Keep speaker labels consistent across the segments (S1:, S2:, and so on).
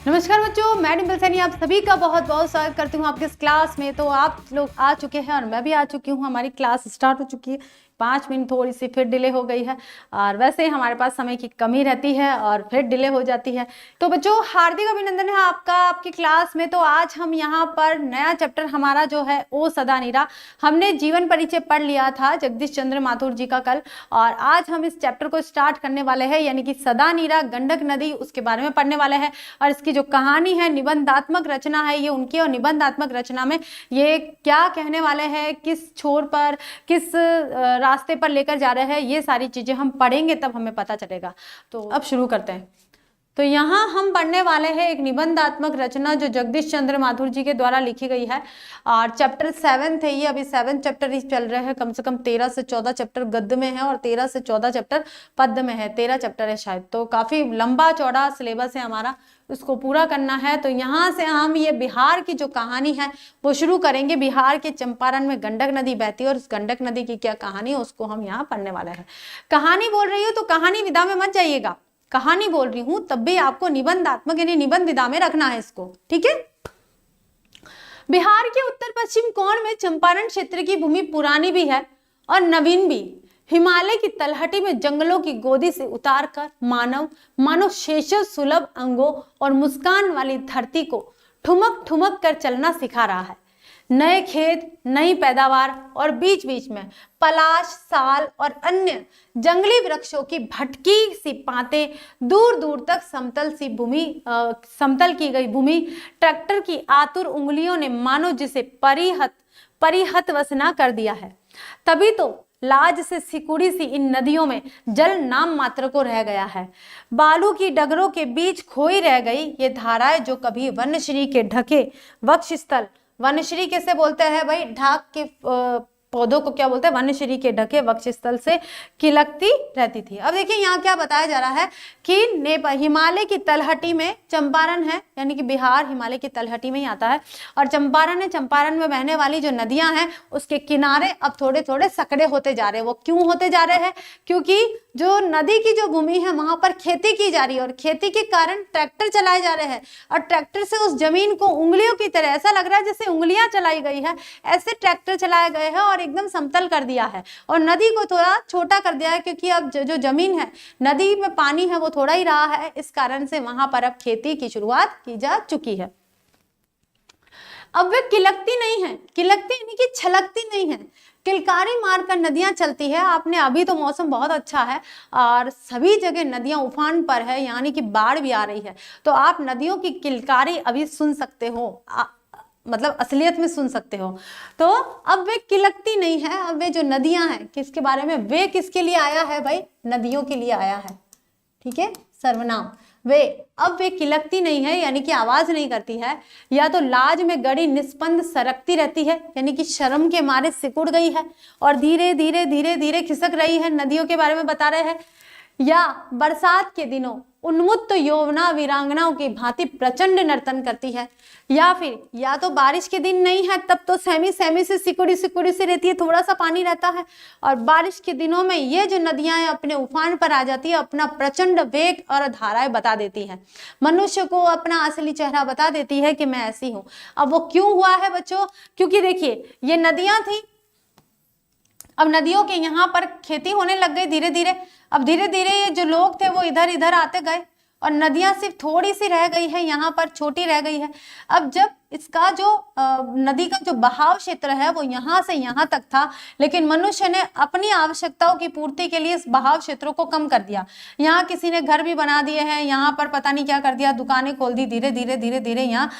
S1: नमस्कार बच्चों, मैं डिम्पल सैनी आप सभी का बहुत बहुत स्वागत करती हूँ आपके इस क्लास में। तो आप लोग आ चुके हैं और मैं भी आ चुकी हूँ। हमारी क्लास स्टार्ट हो चुकी है। 5 मिनट थोड़ी सी फिर डिले हो गई है और वैसे ही हमारे पास समय की कमी रहती है और फिर डिले हो जाती है। तो बच्चों, हार्दिक अभिनंदन है आपका आपकी क्लास में। तो आज हम यहाँ पर नया चैप्टर हमारा जो है ओ सदा नीरा, हमने जीवन परिचय पढ़ लिया था जगदीश चंद्र माथुर जी का कल, और आज हम इस चैप्टर को स्टार्ट करने वाले हैं, यानी कि सदा नीरा गंडक नदी, उसके बारे में पढ़ने वाले हैं। और इसकी जो कहानी है, निबंधात्मक रचना है ये उनकी, और निबंधात्मक रचना में ये क्या कहने वाले हैं, किस छोर पर, किस रास्ते पर लेकर जा रहे हैं, ये सारी चीजें हम पढ़ेंगे तब हमें पता चलेगा। तो अब शुरू करते हैं। तो यहाँ हम पढ़ने वाले हैं एक निबंधात्मक रचना जो जगदीश चंद्र माथुर जी के द्वारा लिखी गई है, और चैप्टर 7 है ये। अभी 7 चैप्टर ही चल रहे हैं, कम से कम 13 से 14 चैप्टर गद्य में है और 13 से 14 चैप्टर पद्य में है। 13 चैप्टर है शायद, तो काफी लंबा चौड़ा सिलेबस है हमारा, उसको पूरा करना है। तो यहाँ से हम ये बिहार की जो कहानी है वो शुरू करेंगे। बिहार के चंपारण में गंडक नदी बहती है और उस गंडक नदी की क्या कहानी है उसको हम यहाँ पढ़ने वाले हैं। कहानी बोल रही हूँ तो कहानी विधा में मत जाइएगा, कहानी बोल रही हूं तब भी आपको निबंधात्मक यानी निबंध विधा में रखना है इसको, ठीक है। बिहार के उत्तर पश्चिम कोण में चंपारण क्षेत्र की भूमि पुरानी भी है और नवीन भी। हिमालय की तलहटी में जंगलों की गोदी से उतारकर मानव शेषव सुलभ अंगों और मुस्कान वाली धरती को ठुमक ठुमक कर चलना सिखा रहा है। नए खेत, नई पैदावार और बीच बीच में पलाश, साल और अन्य जंगली वृक्षों की भटकी सी पातें, दूर दूर तक समतल की गई भूमि, ट्रैक्टर की आतुर उंगलियों ने मानो जिसे परिहत वसना कर दिया है। तभी तो लाज से सिकुड़ी सी इन नदियों में जल नाम मात्र को रह गया है। बालू की डगरों के बीच खोई रह गई ये धाराएं जो कभी वनश्री के ढके वक्षस्थल, वनश्री कैसे बोलते हैं भाई, ढाक के पौधों को क्या बोलते हैं, वनश्री के ढके वक्षस्थल से खिलकती रहती थी। अब देखिए यहाँ क्या बताया जा रहा है कि हिमालय की तलहटी में चंपारण है, यानी कि बिहार हिमालय की तलहटी में ही आता है, और चंपारण है। चंपारण में बहने वाली जो नदियां हैं उसके किनारे अब थोड़े थोड़े सकड़े होते जा रहे हैं। वो क्यों होते जा रहे हैं? क्योंकि जो नदी की जो भूमि है वहां पर खेती की जा रही है और खेती के कारण ट्रैक्टर चलाए जा रहे हैं, और ट्रैक्टर से उस जमीन को उंगलियों की तरह, ऐसा लग रहा है जैसे उंगलियां चलाई गई है, ऐसे ट्रैक्टर चलाए गए हैं और एकदम समतल कर दिया है और नदी को थोड़ा छोटा कर दिया है, क्योंकि अब जो जमीन है, नदी में पानी है वो थोड़ा ही रहा है, इस कारण से वहां पर अब खेती की शुरुआत की जा चुकी है। अब वे किलकती नहीं है, किलकती यानी कि छलकती नहीं है, किलकारी मारकर नदियां चलती है। आपने अभी तो मौसम बहुत अच्छा है और सभी जगह नदियां उफान पर है, यानी कि बाढ़ भी आ रही है, तो आप नदियों की किलकारी अभी सुन सकते हो, मतलब असलियत में सुन सकते हो। तो अब वे किलकती नहीं है। अब वे जो नदियां हैं, किसके बारे में, वे किसके लिए आया है भाई, नदियों के लिए आया है, ठीक है, सर्वनाम। वे अब वे किलकती नहीं है यानी कि आवाज नहीं करती है, या तो लाज में गड़ी निस्पंद सरकती रहती है, यानी कि शर्म के मारे सिकुड़ गई है और धीरे धीरे धीरे धीरे खिसक रही है, नदियों के बारे में बता रहे हैं। या बरसात के दिनों उन्मुक्त यौवना वीरांगनाओं की भांति प्रचंड नर्तन करती है, या फिर या तो बारिश के दिन नहीं है तब तो सहमी सहमी से सिकुड़ी से रहती है, थोड़ा सा पानी रहता है, और बारिश के दिनों में ये जो नदियां हैं अपने उफान पर आ जाती है, अपना प्रचंड वेग और धाराएं बता देती है, मनुष्य को अपना असली चेहरा बता देती है कि मैं ऐसी हूं। अब वो क्यों हुआ है बच्चों? क्योंकि देखिए ये नदियां थी, अब नदियों के यहाँ पर खेती होने लग गई धीरे धीरे। अब धीरे धीरे ये जो लोग थे वो इधर इधर आते गए और नदियां सिर्फ थोड़ी सी रह गई है, यहाँ पर छोटी रह गई है। अब जब इसका जो नदी का जो बहाव क्षेत्र है वो यहाँ से यहाँ तक था, लेकिन मनुष्य ने अपनी आवश्यकताओं की पूर्ति के लिए इस बहाव क्षेत्रों को कम कर दिया। यहाँ किसी ने घर भी बना दिए हैं, यहाँ पर पता नहीं क्या कर दिया, दुकानें खोल दी, धीरे धीरे धीरे धीरे यहाँ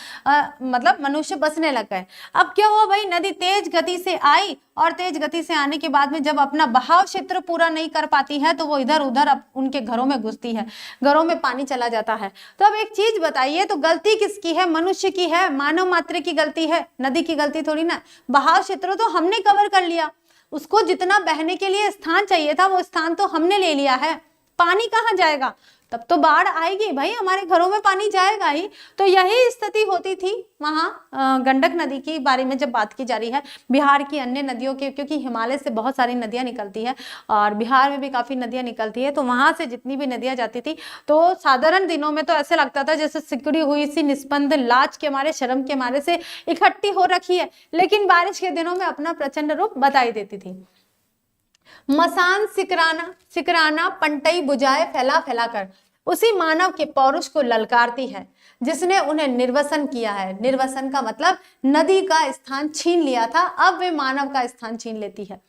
S1: मतलब मनुष्य बसने लग गए। अब क्या हुआ भाई, नदी तेज गति से आई और तेज गति से आने के बाद में जब अपना बहाव क्षेत्र पूरा नहीं कर पाती है तो वो इधर उधर उनके घरों में घुसती है, घरों में पानी चला जाता है। तो अब एक चीज बताइए, तो गलती किसकी है? मनुष्य की है, मानव मात्र की गलती है, नदी की गलती थोड़ी ना। बहाव क्षेत्र तो हमने कवर कर लिया, उसको जितना बहने के लिए स्थान चाहिए था वो स्थान तो हमने ले लिया है, पानी कहाँ जाएगा? तब तो बाढ़ आएगी भाई, हमारे घरों में पानी जाएगा ही। तो यही स्थिति होती थी वहाँ गंडक नदी के बारे में जब बात की जा रही है। बिहार की अन्य नदियों के, क्योंकि हिमालय से बहुत सारी नदियां निकलती है और बिहार में भी काफी नदियां निकलती है, तो वहां से जितनी भी नदियां जाती थी तो साधारण दिनों में तो ऐसे लगता था जैसे सिकुड़ी हुई सी निस्पंद लाज के मारे, शर्म के मारे से इकट्ठी हो रखी है, लेकिन बारिश के दिनों में अपना प्रचंड रूप बताई देती थी। मसान सिकराना पंटई बुझाए फैला फैला कर, उसी मानव के पौरुष को ललकारती है जिसने उन्हें निर्वसन किया है। निर्वसन का मतलब नदी का स्थान छीन लिया था, अब वे मानव का स्थान छीन लेती है।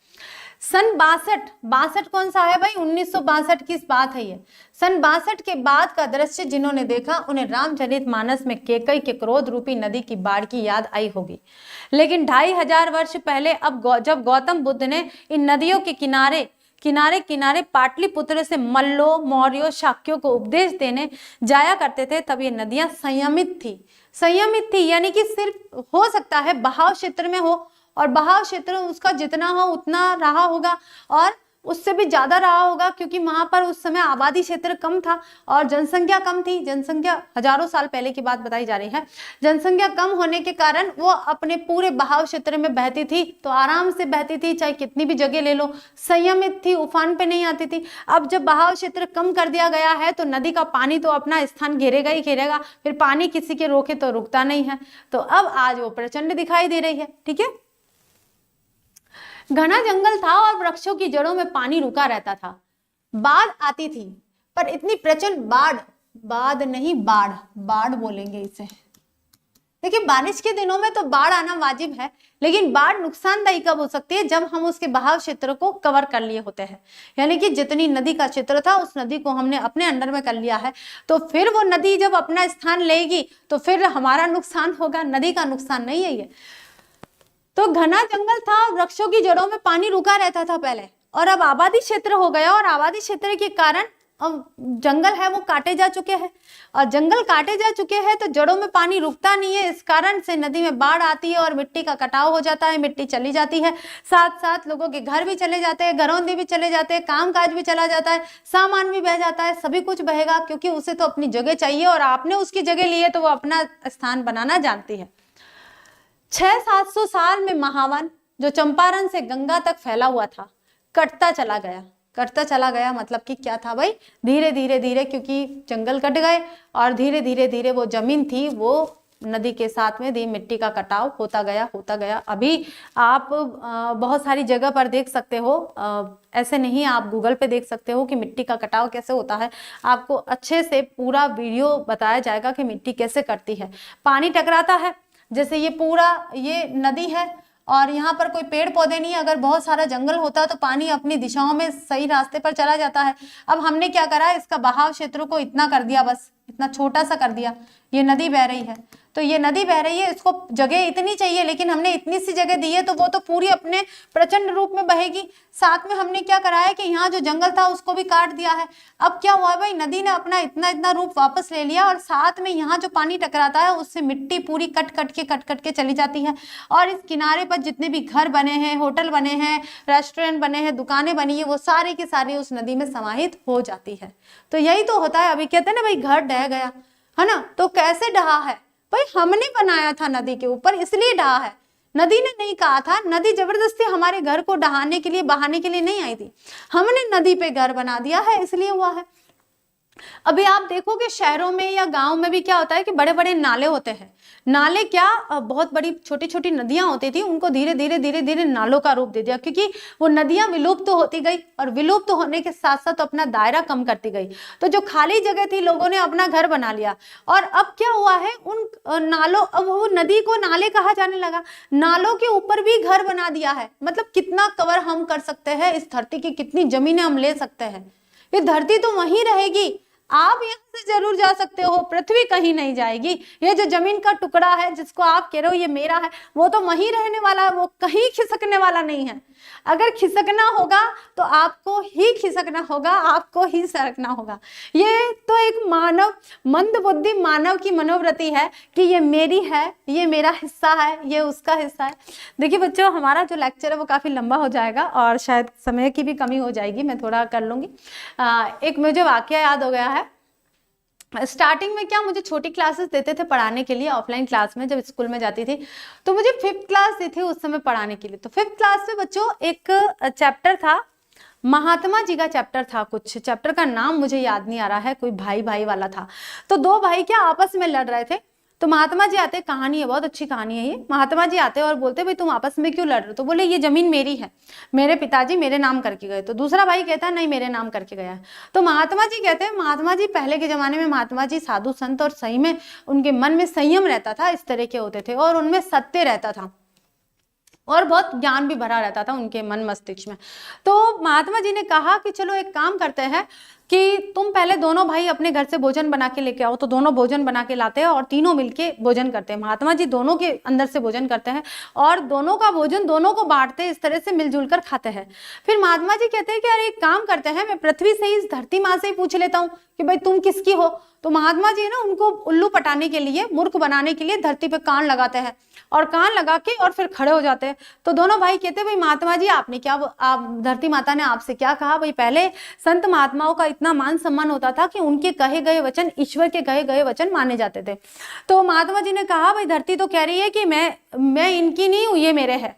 S1: सन 62 कौन सा है भाई, 1962 की बात है ये। सन 62 के बाद का दृश्य जिन्होंने देखा उन्हें रामचरितमानस में केकई के क्रोध रूपी नदी की बाढ़ की याद आई होगी। लेकिन 2500 वर्ष पहले अब जब गौतम बुद्ध ने इन नदियों के किनारे किनारे पाटलिपुत्र से मल्लों, मौर्यों, शाक्यों को उपदेश देने जाया करते थे, तब ये नदियां संयमित थी, यानी कि सिर्फ हो सकता है बहाव क्षेत्र में हो, और बहाव क्षेत्र उसका जितना हो उतना रहा होगा और उससे भी ज्यादा रहा होगा, क्योंकि वहां पर उस समय आबादी क्षेत्र कम था और जनसंख्या कम थी। जनसंख्या हजारों साल पहले की बात बताई जा रही है। जनसंख्या कम होने के कारण वो अपने पूरे बहाव क्षेत्र में बहती थी, तो आराम से बहती थी, चाहे कितनी भी जगह ले लो, संयमित थी, उफान पे नहीं आती थी। अब जब बहाव क्षेत्र कम कर दिया गया है तो नदी का पानी तो अपना स्थान घेरेगा ही घेरेगा, फिर पानी किसी के रोके तो रुकता नहीं है, तो अब आज वो प्रचंड दिखाई दे रही है। ठीक है, घना जंगल था और वृक्षों की जड़ों में पानी रुका रहता था। बाढ़ आती थी, पर इतनी प्रचंड बाढ़ बोलेंगे इसे। देखिए, बारिश के दिनों में तो बाढ़ आना वाजिब है, लेकिन बाढ़ नुकसानदायी कब हो सकती है, जब हम उसके बहाव क्षेत्र को कवर कर लिए होते हैं, यानी कि जितनी नदी का क्षेत्र था उस नदी को हमने अपने अंडर में कर लिया है, तो फिर वो नदी जब अपना स्थान लेगी तो फिर हमारा नुकसान होगा, नदी का नुकसान नहीं है ये। तो घना जंगल था, वृक्षों की जड़ों में पानी रुका रहता था पहले, और अब आबादी क्षेत्र हो गया, और आबादी क्षेत्र के कारण अब जंगल है वो काटे जा चुके हैं, और जंगल काटे जा चुके हैं तो जड़ों में पानी रुकता नहीं है, इस कारण से नदी में बाढ़ आती है और मिट्टी का कटाव हो जाता है, मिट्टी चली जाती है, साथ साथ लोगों के घर भी चले जाते हैं, घरौंदे भी चले जाते हैं, कामकाज भी चला जाता है, सामान भी बह जाता है, सभी कुछ बहेगा, क्योंकि उसे तो अपनी जगह चाहिए और आपने उसकी जगह ली है तो वो अपना स्थान बनाना जानती है। 600-700 साल में महावन जो चंपारण से गंगा तक फैला हुआ था कटता चला गया मतलब कि क्या था भाई, धीरे धीरे क्योंकि जंगल कट गए और धीरे धीरे वो जमीन थी वो नदी के साथ में मिट्टी का कटाव होता गया। अभी आप बहुत सारी जगह पर देख सकते हो, ऐसे नहीं, आप गूगल पे देख सकते हो कि मिट्टी का कटाव कैसे होता है, आपको अच्छे से पूरा वीडियो बताया जाएगा कि मिट्टी कैसे कटती है। पानी टकराता है, जैसे ये नदी है और यहाँ पर कोई पेड़ पौधे नहीं, अगर बहुत सारा जंगल होता तो पानी अपनी दिशाओं में सही रास्ते पर चला जाता है। अब हमने क्या करा, इसका बहाव क्षेत्र को इतना कर दिया, बस इतना छोटा सा कर दिया। ये नदी बह रही है, तो ये नदी बह रही है, इसको जगह इतनी चाहिए, लेकिन हमने इतनी सी जगह दी है तो वो तो पूरी अपने प्रचंड रूप में बहेगी। साथ में हमने क्या करा है कि यहाँ जो जंगल था उसको भी काट दिया है। अब क्या हुआ भाई, नदी ने अपना इतना रूप वापस ले लिया और साथ में यहाँ जो पानी टकराता है उससे मिट्टी पूरी कट कट के चली जाती है, और इस किनारे पर जितने भी घर बने हैं, होटल बने हैं, रेस्टोरेंट बने हैं, दुकानें बनी है, वो सारी की सारी उस नदी में समाहित हो जाती है। तो यही तो होता है। अभी कहते हैं ना भाई, घर ढह गया है ना, तो कैसे ढहा है भाई, हमने बनाया था नदी के ऊपर इसलिए ढहा है, नदी ने नहीं कहा था। नदी जबरदस्ती हमारे घर को बहाने के लिए नहीं आई थी, हमने नदी पे घर बना दिया है इसलिए हुआ है। अभी आप देखोगे शहरों में या गांव में भी क्या होता है कि बड़े बड़े नाले होते हैं। नाले क्या, बहुत बड़ी छोटी छोटी नदियां होती थी, उनको धीरे धीरे नालों का रूप दे दिया, क्योंकि वो नदियां विलुप्त तो होती गई और विलुप्त होने के साथ साथ अपना दायरा कम करती गई। तो जो खाली जगह थी लोगों ने अपना घर बना लिया, और अब क्या हुआ है, उन नालों, अब वो नदी को नाले कहा जाने लगा, नालों के ऊपर भी घर बना दिया है। मतलब कितना कवर हम कर सकते हैं इस धरती की, कितनी जमीनें हम ले सकते हैं। ये धरती तो वहीं रहेगी, आप यहाँ से जरूर जा सकते हो, पृथ्वी कहीं नहीं जाएगी। ये जो जमीन का टुकड़ा है जिसको आप कह रहे हो ये मेरा है, वो तो वहीं रहने वाला है, वो कहीं खिसकने वाला नहीं है। अगर खिसकना होगा तो आपको ही खिसकना होगा, आपको ही सरकना होगा। ये तो एक मंद बुद्धि मानव की मनोवृत्ति है कि ये मेरी है, ये मेरा हिस्सा है, ये उसका हिस्सा है। देखिए बच्चों, हमारा जो लेक्चर है वो काफी लंबा हो जाएगा और शायद समय की भी कमी हो जाएगी, मैं थोड़ा कर लूंगी। एक मुझे वाकया याद हो गया है। स्टार्टिंग में क्या मुझे छोटी क्लासेस देते थे पढ़ाने के लिए, ऑफलाइन क्लास में जब स्कूल में जाती थी तो मुझे 5th क्लास दी थी उस समय पढ़ाने के लिए। तो 5th क्लास में बच्चों एक चैप्टर था, महात्मा जी का चैप्टर था, कुछ चैप्टर का नाम मुझे याद नहीं आ रहा है, कोई भाई भाई वाला था। तो दो भाई क्या आपस में लड़ रहे थे, तो महात्मा जी आते, कहानी है बहुत अच्छी कहानी है ये, महात्मा जी आते और बोलते भाई तुम आपस में क्यों लड़ रहे हो, तो बोले ये जमीन मेरी है, मेरे पिताजी मेरे नाम करके गए। तो दूसरा भाई कहता है नहीं मेरे नाम करके गया है। तो महात्मा जी कहते हैं, महात्मा जी पहले के जमाने में महात्मा जी साधु संत और सही में उनके मन में संयम रहता था, इस तरह के होते थे और उनमें सत्य रहता था और बहुत ज्ञान भी भरा रहता था उनके मन मस्तिष्क में। तो महात्मा जी ने कहा कि चलो एक काम करते हैं कि तुम पहले दोनों भाई अपने घर से भोजन बना के लेके आओ। तो दोनों भोजन बना के लाते हैं और तीनों मिलके भोजन करते हैं। महात्मा जी दोनों के अंदर से भोजन करते हैं और दोनों का भोजन दोनों को बांटते हैं, इस तरह से मिलजुल कर खाते हैं। फिर महात्मा जी कहते हैं कि अरे एक काम करते हैं, मैं पृथ्वी से ही, इस धरती माँ से ही पूछ लेता हूँ कि भाई तुम किसकी हो। तो महात्मा जी ना उनको उल्लू पटाने के लिए, मूर्ख बनाने के लिए धरती पे कान लगाते हैं और कान लगा के और फिर खड़े हो जाते हैं। तो दोनों भाई कहते हैं भाई महात्मा जी आपने क्या, आप धरती माता ने आपसे क्या कहा। भाई पहले संत महात्माओं का इतना मान सम्मान होता था कि उनके कहे गए वचन ईश्वर के कहे गए वचन माने जाते थे। तो महात्मा जी ने कहा भाई धरती तो कह रही है कि मैं इनकी नहीं हूं, ये मेरे है,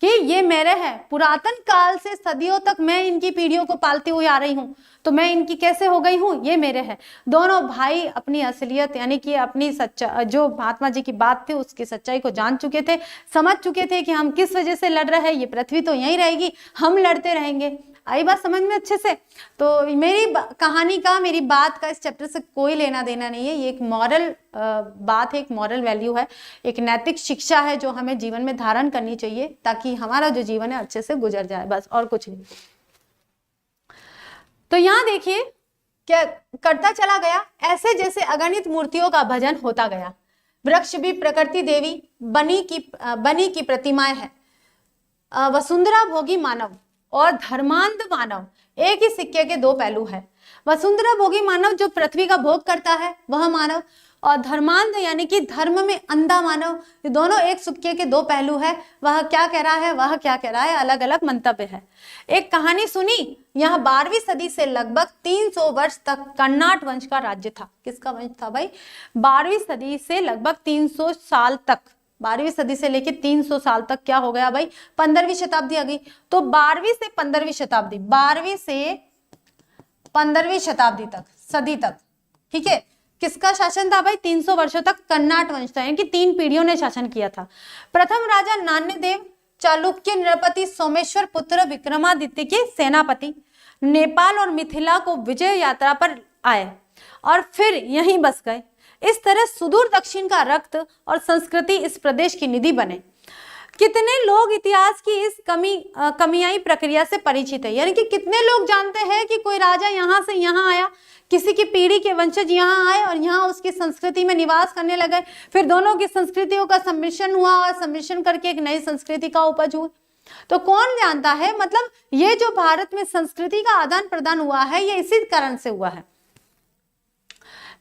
S1: कि ये मेरे है, पुरातन काल से सदियों तक मैं इनकी पीढ़ियों को पालती हुई आ रही हूँ, तो मैं इनकी कैसे हो गई हूँ, ये मेरे है। दोनों भाई अपनी असलियत यानी कि अपनी सच्चा, जो महात्मा जी की बात थी उसकी सच्चाई को जान चुके थे, समझ चुके थे कि हम किस वजह से लड़ रहे हैं, ये पृथ्वी तो यहीं रहेगी, हम लड़ते रहेंगे। आई बात समझ में अच्छे से। तो मेरी कहानी का, मेरी बात का इस चैप्टर से कोई लेना देना नहीं है। ये एक मॉरल बात है, एक मॉरल वैल्यू है, एक नैतिक शिक्षा है जो हमें जीवन में धारण करनी चाहिए ताकि हमारा जो जीवन है अच्छे से गुजर जाए, बस और कुछ नहीं। तो यहाँ देखिए क्या करता चला गया, ऐसे जैसे अगणित मूर्तियों का भजन होता गया। वृक्ष भी प्रकृति देवी बनी की प्रतिमाएं है। वसुंधरा भोगी मानव और धर्मांध मानव एक ही सिक्के के दो पहलू है। वसुंधरा भोगी मानव जो पृथ्वी का भोग करता है वह मानव, और धर्मांध यानी कि धर्म में अंधा मानव, ये दोनों एक सिक्के के दो पहलू है। वह क्या कह रहा है, वह क्या कह रहा है, अलग अलग मंतव्य है। एक कहानी सुनी, यहाँ 12वीं सदी से लगभग 300 वर्ष तक कर्नाट वंश का राज्य था। किसका वंश था भाई, 12वीं सदी से लगभग 300 साल तक, 12वीं सदी से लेके 300 साल तक क्या हो गया भाई, 15वीं शताब्दी आ गई। तो 12वीं से 15वीं शताब्दी, 12वीं से 15वीं शताब्दी तक, सदी तक, ठीक है, किसका शासन था भाई, 300 वर्षों तक कर्नाट वंश था, यानी कि 3 पीढ़ियों ने शासन किया था। प्रथम राजा नान्यदेव चालुक्य नृपति सोमेश्वर पुत्र विक्रमादित्य के सेनापति नेपाल और मिथिला को विजय यात्रा पर आए और फिर यहीं बस गए। इस तरह सुदूर दक्षिण का रक्त और संस्कृति इस प्रदेश की निधि बने। कितने लोग इतिहास की इस कमियाई प्रक्रिया से परिचित है, यानी कि कितने लोग जानते हैं कि कोई राजा यहाँ से यहाँ आया, किसी की पीढ़ी के वंशज यहाँ आए और यहाँ उसकी संस्कृति में निवास करने लगे, फिर दोनों की संस्कृतियों का सम्मिश्रण हुआ और सम्मिश्रण करके एक नई संस्कृति का उपज हुआ। तो कौन जानता है, मतलब ये जो भारत में संस्कृति का आदान प्रदान हुआ है ये इसी कारण से हुआ है।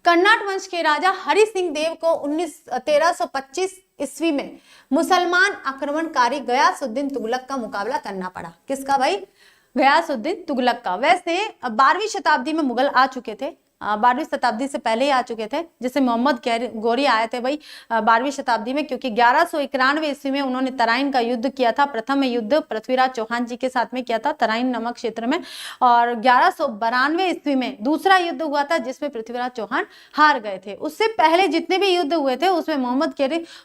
S1: कर्नाट वंश के राजा हरि सिंह देव को 1325 ईस्वी में मुसलमान आक्रमणकारी गयासुद्दीन तुगलक का मुकाबला करना पड़ा। किसका भाई, गयासुद्दीन तुगलक का। वैसे 12वीं शताब्दी में मुगल आ चुके थे, 12वीं शताब्दी से पहले ही आ चुके थे, जैसे मोहम्मद गौरी आए थे भाई 12वीं शताब्दी में, क्योंकि 1191 ईस्वी में उन्होंने तराइन का युद्ध किया था। प्रथम युद्ध पृथ्वीराज चौहान जी के साथ में किया था तराइन नामक क्षेत्र में, और 1192 ईस्वी में दूसरा युद्ध हुआ था जिसमें पृथ्वीराज चौहान हार गए थे। उससे पहले जितने भी युद्ध हुए थे उसमें मोहम्मद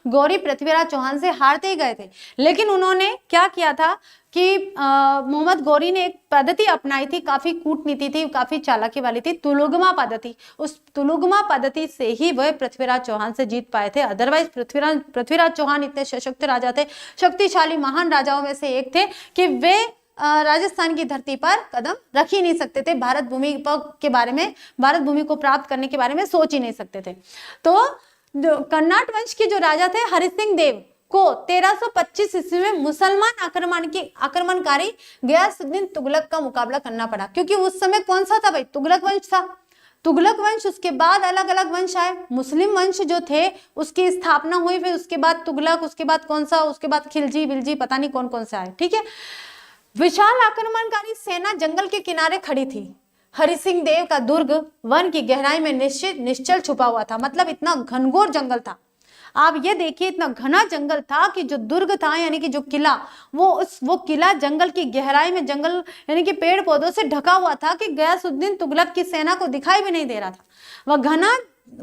S1: गौरी पृथ्वीराज चौहान से हारते ही गए थे, लेकिन उन्होंने क्या किया था कि मोहम्मद गौरी ने एक पद्धति अपनाई थी, काफी कूटनीति थी, काफी चालाकी वाली थी, तुलुगमा पद्धति। उस तुलुगमा पद्धति से ही वह पृथ्वीराज चौहान से जीत पाए थे। अदरवाइज पृथ्वीराज चौहान इतने सशक्त राजा थे, शक्तिशाली महान राजाओं में से एक थे कि वे राजस्थान की धरती पर कदम रख ही नहीं सकते थे, भारत भूमि के बारे में, भारत भूमि को प्राप्त करने के बारे में सोच ही नहीं सकते थे। तो कर्नाट वंश के जो राजा थे हरि सिंह देव को 1325 ईस्वी में मुसलमान आक्रमणकारी गयासुद्दीन तुगलक का मुकाबला करना पड़ा, क्योंकि उस समय कौन सा था भाई, तुगलक वंश था। तुगलक वंश, उसके बाद अलग अलग वंश आए, मुस्लिम वंश जो थे उसकी स्थापना हुई, फिर उसके बाद तुगलक, उसके बाद कौन सा, उसके बाद खिलजी विलजी, पता नहीं कौन कौन से आए, ठीक है। विशाल आक्रमणकारी सेना जंगल के किनारे खड़ी थी। हरि सिंह देव का दुर्ग वन की गहराई में निश्चल छुपा हुआ था, मतलब इतना घनघोर जंगल था। आप ये देखिए, इतना घना जंगल था कि जो दुर्ग था यानी कि जो किला, वो किला जंगल की गहराई में, जंगल यानी कि पेड़ पौधों से ढका हुआ था कि गयासुद्दीन तुगलक की सेना को दिखाई भी नहीं दे रहा था। वह घना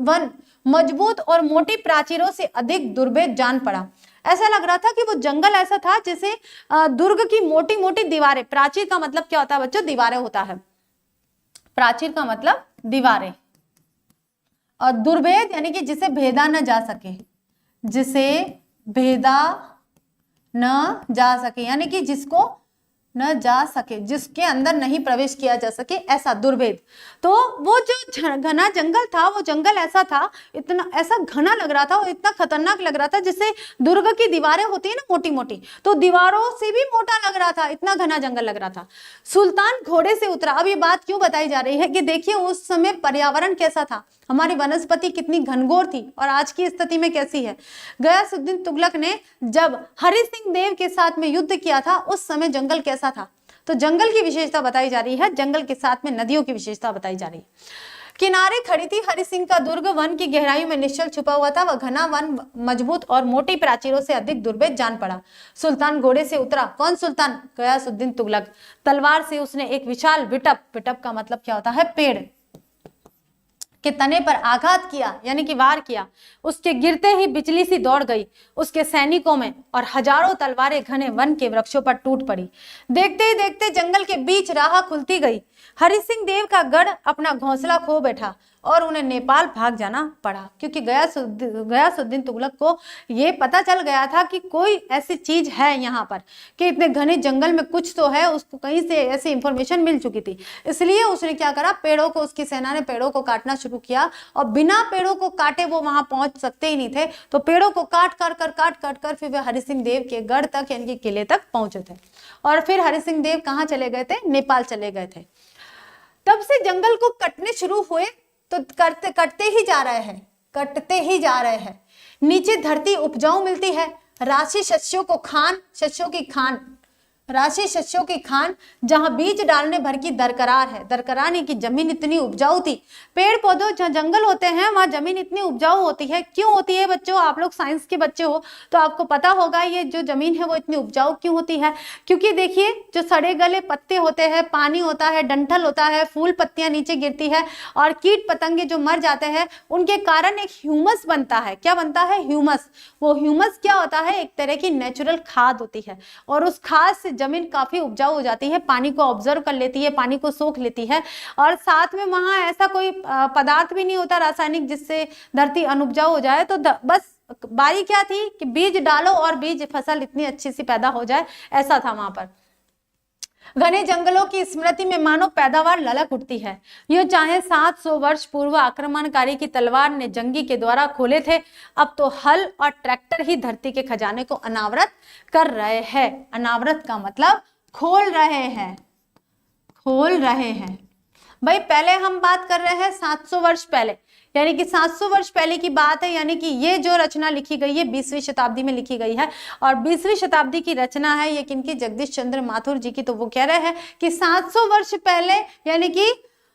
S1: वन मजबूत और मोटी प्राचीरों से अधिक दुर्भेद जान पड़ा। ऐसा लग रहा था कि वो जंगल ऐसा था जैसे दुर्ग की मोटी मोटी दीवारें, प्राचीर का मतलब क्या होता है बच्चों? दीवारें होता है। प्राचीर का मतलब दीवारें, और दुर्भेद यानी कि जिसे भेदा न जा सके, जिसे भेदा न जा सके, यानी कि जिसको न जा सके, जिसके अंदर नहीं प्रवेश किया जा सके, ऐसा दुर्भेद। तो वो जो घना जंगल था, वो जंगल ऐसा था, इतना ऐसा घना लग रहा था और इतना खतरनाक लग रहा था, जैसे दुर्ग की दीवारें होती है ना मोटी मोटी, तो दीवारों से भी मोटा लग रहा था, इतना घना जंगल लग रहा था। सुल्तान घोड़े से उतरा। अब ये बात क्यों बताई जा रही है कि देखिए उस समय पर्यावरण कैसा था, हमारी वनस्पति कितनी घनघोर थी और आज की स्थिति में कैसी है। गयासुद्दीन तुगलक ने जब हरि सिंह देव के साथ में युद्ध किया था, उस समय जंगल कैसा था? तो जंगल की विशेषता बताई जा रही है, जंगल के साथ में नदियों की विशेषता बताई जा रही है। किनारे खड़ी थी हरि सिंह का दुर्ग, वन की गहराई में निश्चल छुपा हुआ था। वह घना वन मजबूत और मोटी प्राचीरों से अधिक दुर्भेद जान पड़ा। सुल्तान घोड़े से उतरा। कौन सुल्तान? गयासुद्दीन तुगलक। तलवार से उसने एक विशाल विटप, विटप का मतलब क्या होता है? पेड़ के तने पर आघात किया, यानी कि वार किया। उसके गिरते ही बिजली सी दौड़ गई उसके सैनिकों में और हजारों तलवारें घने वन के वृक्षों पर टूट पड़ी। देखते ही देखते जंगल के बीच राह खुलती गई। हरि सिंह देव का गढ़ अपना घोंसला खो बैठा और उन्हें नेपाल भाग जाना पड़ा, क्योंकि गयासुद्दीन तुगलक को ये पता चल गया था कि कोई ऐसी चीज है यहाँ पर, कि इतने घने जंगल में कुछ तो है, उसको कहीं से ऐसी इंफॉर्मेशन मिल चुकी थी। इसलिए उसने क्या करा, पेड़ों को, उसकी सेना ने पेड़ों को काटना शुरू किया, और बिना पेड़ों को काटे वो वहां पहुंच सकते ही नहीं थे, तो पेड़ों को काट कर फिर वे हरि सिंह देव के गढ़ तक यानी कि किले तक पहुंचे थे। और फिर हरि सिंह देव कहाँ चले गए थे? नेपाल चले गए थे। तब से जंगल को कटने शुरू हुए, तो कटते ही जा रहे हैं। नीचे धरती उपजाऊ मिलती है, राशि शस्यों की खान जहां बीज डालने भर की दरकरार है। दरकरार नहीं कि जमीन इतनी उपजाऊ थी। पेड़ पौधों जहाँ जंगल होते हैं वहां जमीन इतनी उपजाऊ होती है। क्यों होती है बच्चों? आप लोग साइंस के बच्चे हो तो आपको पता होगा ये जो जमीन है वो इतनी उपजाऊ क्यों होती है। क्योंकि देखिए जो सड़े गले पत्ते होते हैं, पानी होता है, डंठल होता है, फूल पत्तियां नीचे गिरती है और कीट पतंगे जो मर जाते हैं, उनके कारण एक ह्यूमस बनता है। क्या बनता है? ह्यूमस। वो ह्यूमस क्या होता है? एक तरह की नेचुरल खाद होती है, और उस खाद से जमीन काफी उपजाऊ हो जाती है, पानी को ऑब्जर्व कर लेती है, पानी को सोख लेती है, और साथ में वहां ऐसा कोई पदार्थ भी नहीं होता रासायनिक जिससे धरती अनुपजाऊ हो जाए। तो बस बारी क्या थी कि बीज डालो और बीज फसल इतनी अच्छी सी पैदा हो जाए, ऐसा था वहां पर। घने जंगलों की स्मृति में मानो पैदावार ललक उठती है। ये चाहे 700 वर्ष पूर्व आक्रमणकारी की तलवार ने जंगी के द्वारा खोले थे, अब तो हल और ट्रैक्टर ही धरती के खजाने को अनावृत कर रहे हैं। अनावृत का मतलब खोल रहे हैं। भाई पहले हम बात कर रहे हैं 700 वर्ष पहले, यानी कि 700 वर्ष पहले की बात है, यानी कि ये जो रचना लिखी गई है 20वीं शताब्दी में लिखी गई है, और 20वीं शताब्दी की रचना है ये किनकी? जगदीश चंद्र माथुर जी की। तो वो कह रहे हैं कि 700 वर्ष पहले, यानी कि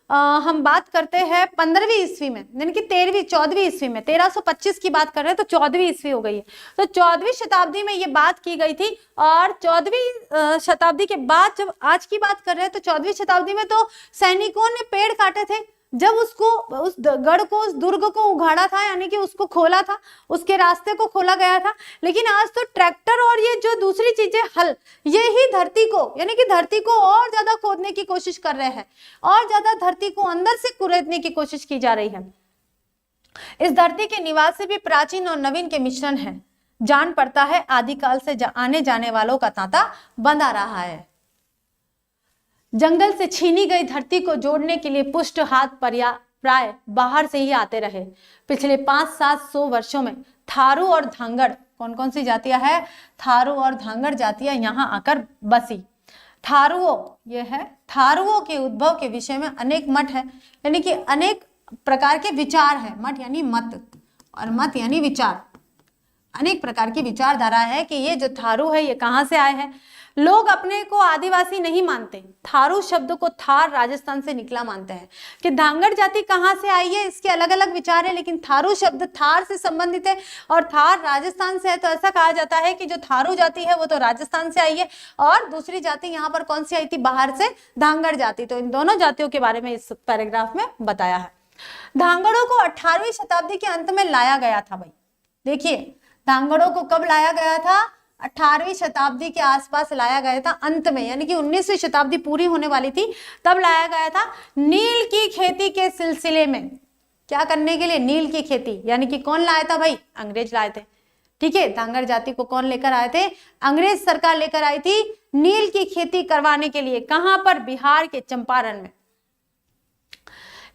S1: हम बात करते हैं 15वीं ईस्वी में, यानी कि 14वीं ईस्वी में, 1325 की बात कर रहे हैं तो 14वीं ईस्वी हो गई है। तो 14वीं शताब्दी में ये बात की गई थी, और 14वीं शताब्दी के बाद जब आज की बात कर रहे हैं तो 14वीं शताब्दी में तो सैनिकों ने पेड़ काटे थे। जब उसको, उस गढ़ को, उस दुर्ग को उगाड़ा था, यानी कि उसको खोला था, उसके रास्ते को खोला गया था। लेकिन आज तो ट्रैक्टर और ये जो दूसरी चीजें, हल, ये ही धरती को, यानी कि धरती को और ज्यादा खोदने की कोशिश कर रहे हैं, और ज्यादा धरती को अंदर से कुरेदने की कोशिश की जा रही है। इस धरती के निवासी भी प्राचीन और नवीन के मिश्रण है। जान पड़ता है आदिकाल से आने जाने वालों का तांता बंधा रहा है। जंगल से छीनी गई धरती को जोड़ने के लिए पुष्ट हाथ प्राय बाहर से ही आते रहे। पिछले 500-700 वर्षों में थारू और धांगड़, कौन कौन सी जातियां है? थारू और धांगड़ जातियां यहाँ आकर बसी। थारुओं के उद्भव के विषय में अनेक मत है, यानी कि अनेक प्रकार के विचार है। मत यानी मत, और मत यानी विचार। अनेक प्रकार की विचारधारा है कि ये जो थारू है ये कहाँ से आए हैं। लोग अपने को आदिवासी नहीं मानते, थारू शब्द को थार राजस्थान से निकला मानते हैं। कि धांगड़ जाति कहाँ से आई है इसके अलग अलग विचार है, लेकिन थारू शब्द थार से संबंधित है और थार राजस्थान से है। तो ऐसा कहा जाता है कि जो थारू जाति है वो तो राजस्थान से आई है, और दूसरी जाति यहाँ पर कौन सी आई थी, बाहर से, धांगड़ जाति। तो इन दोनों जातियों के बारे में इस पैराग्राफ में बताया है। धांगड़ों को 18वीं शताब्दी के अंत में लाया गया था। भाई देखिए, धांगड़ों को कब लाया गया था, 18वीं शताब्दी के आसपास लाया गया था, अंत में, यानी कि 19वीं शताब्दी पूरी होने वाली थी तब लाया गया था। नील की खेती के सिलसिले में, क्या करने के लिए, नील की खेती, यानी कि कौन लाया था भाई, अंग्रेज लाए थे। ठीक है, धांगड़ जाति को कौन लेकर आए थे, अंग्रेज सरकार लेकर आई थी नील की खेती करवाने के लिए। कहां पर, बिहार के चंपारण में।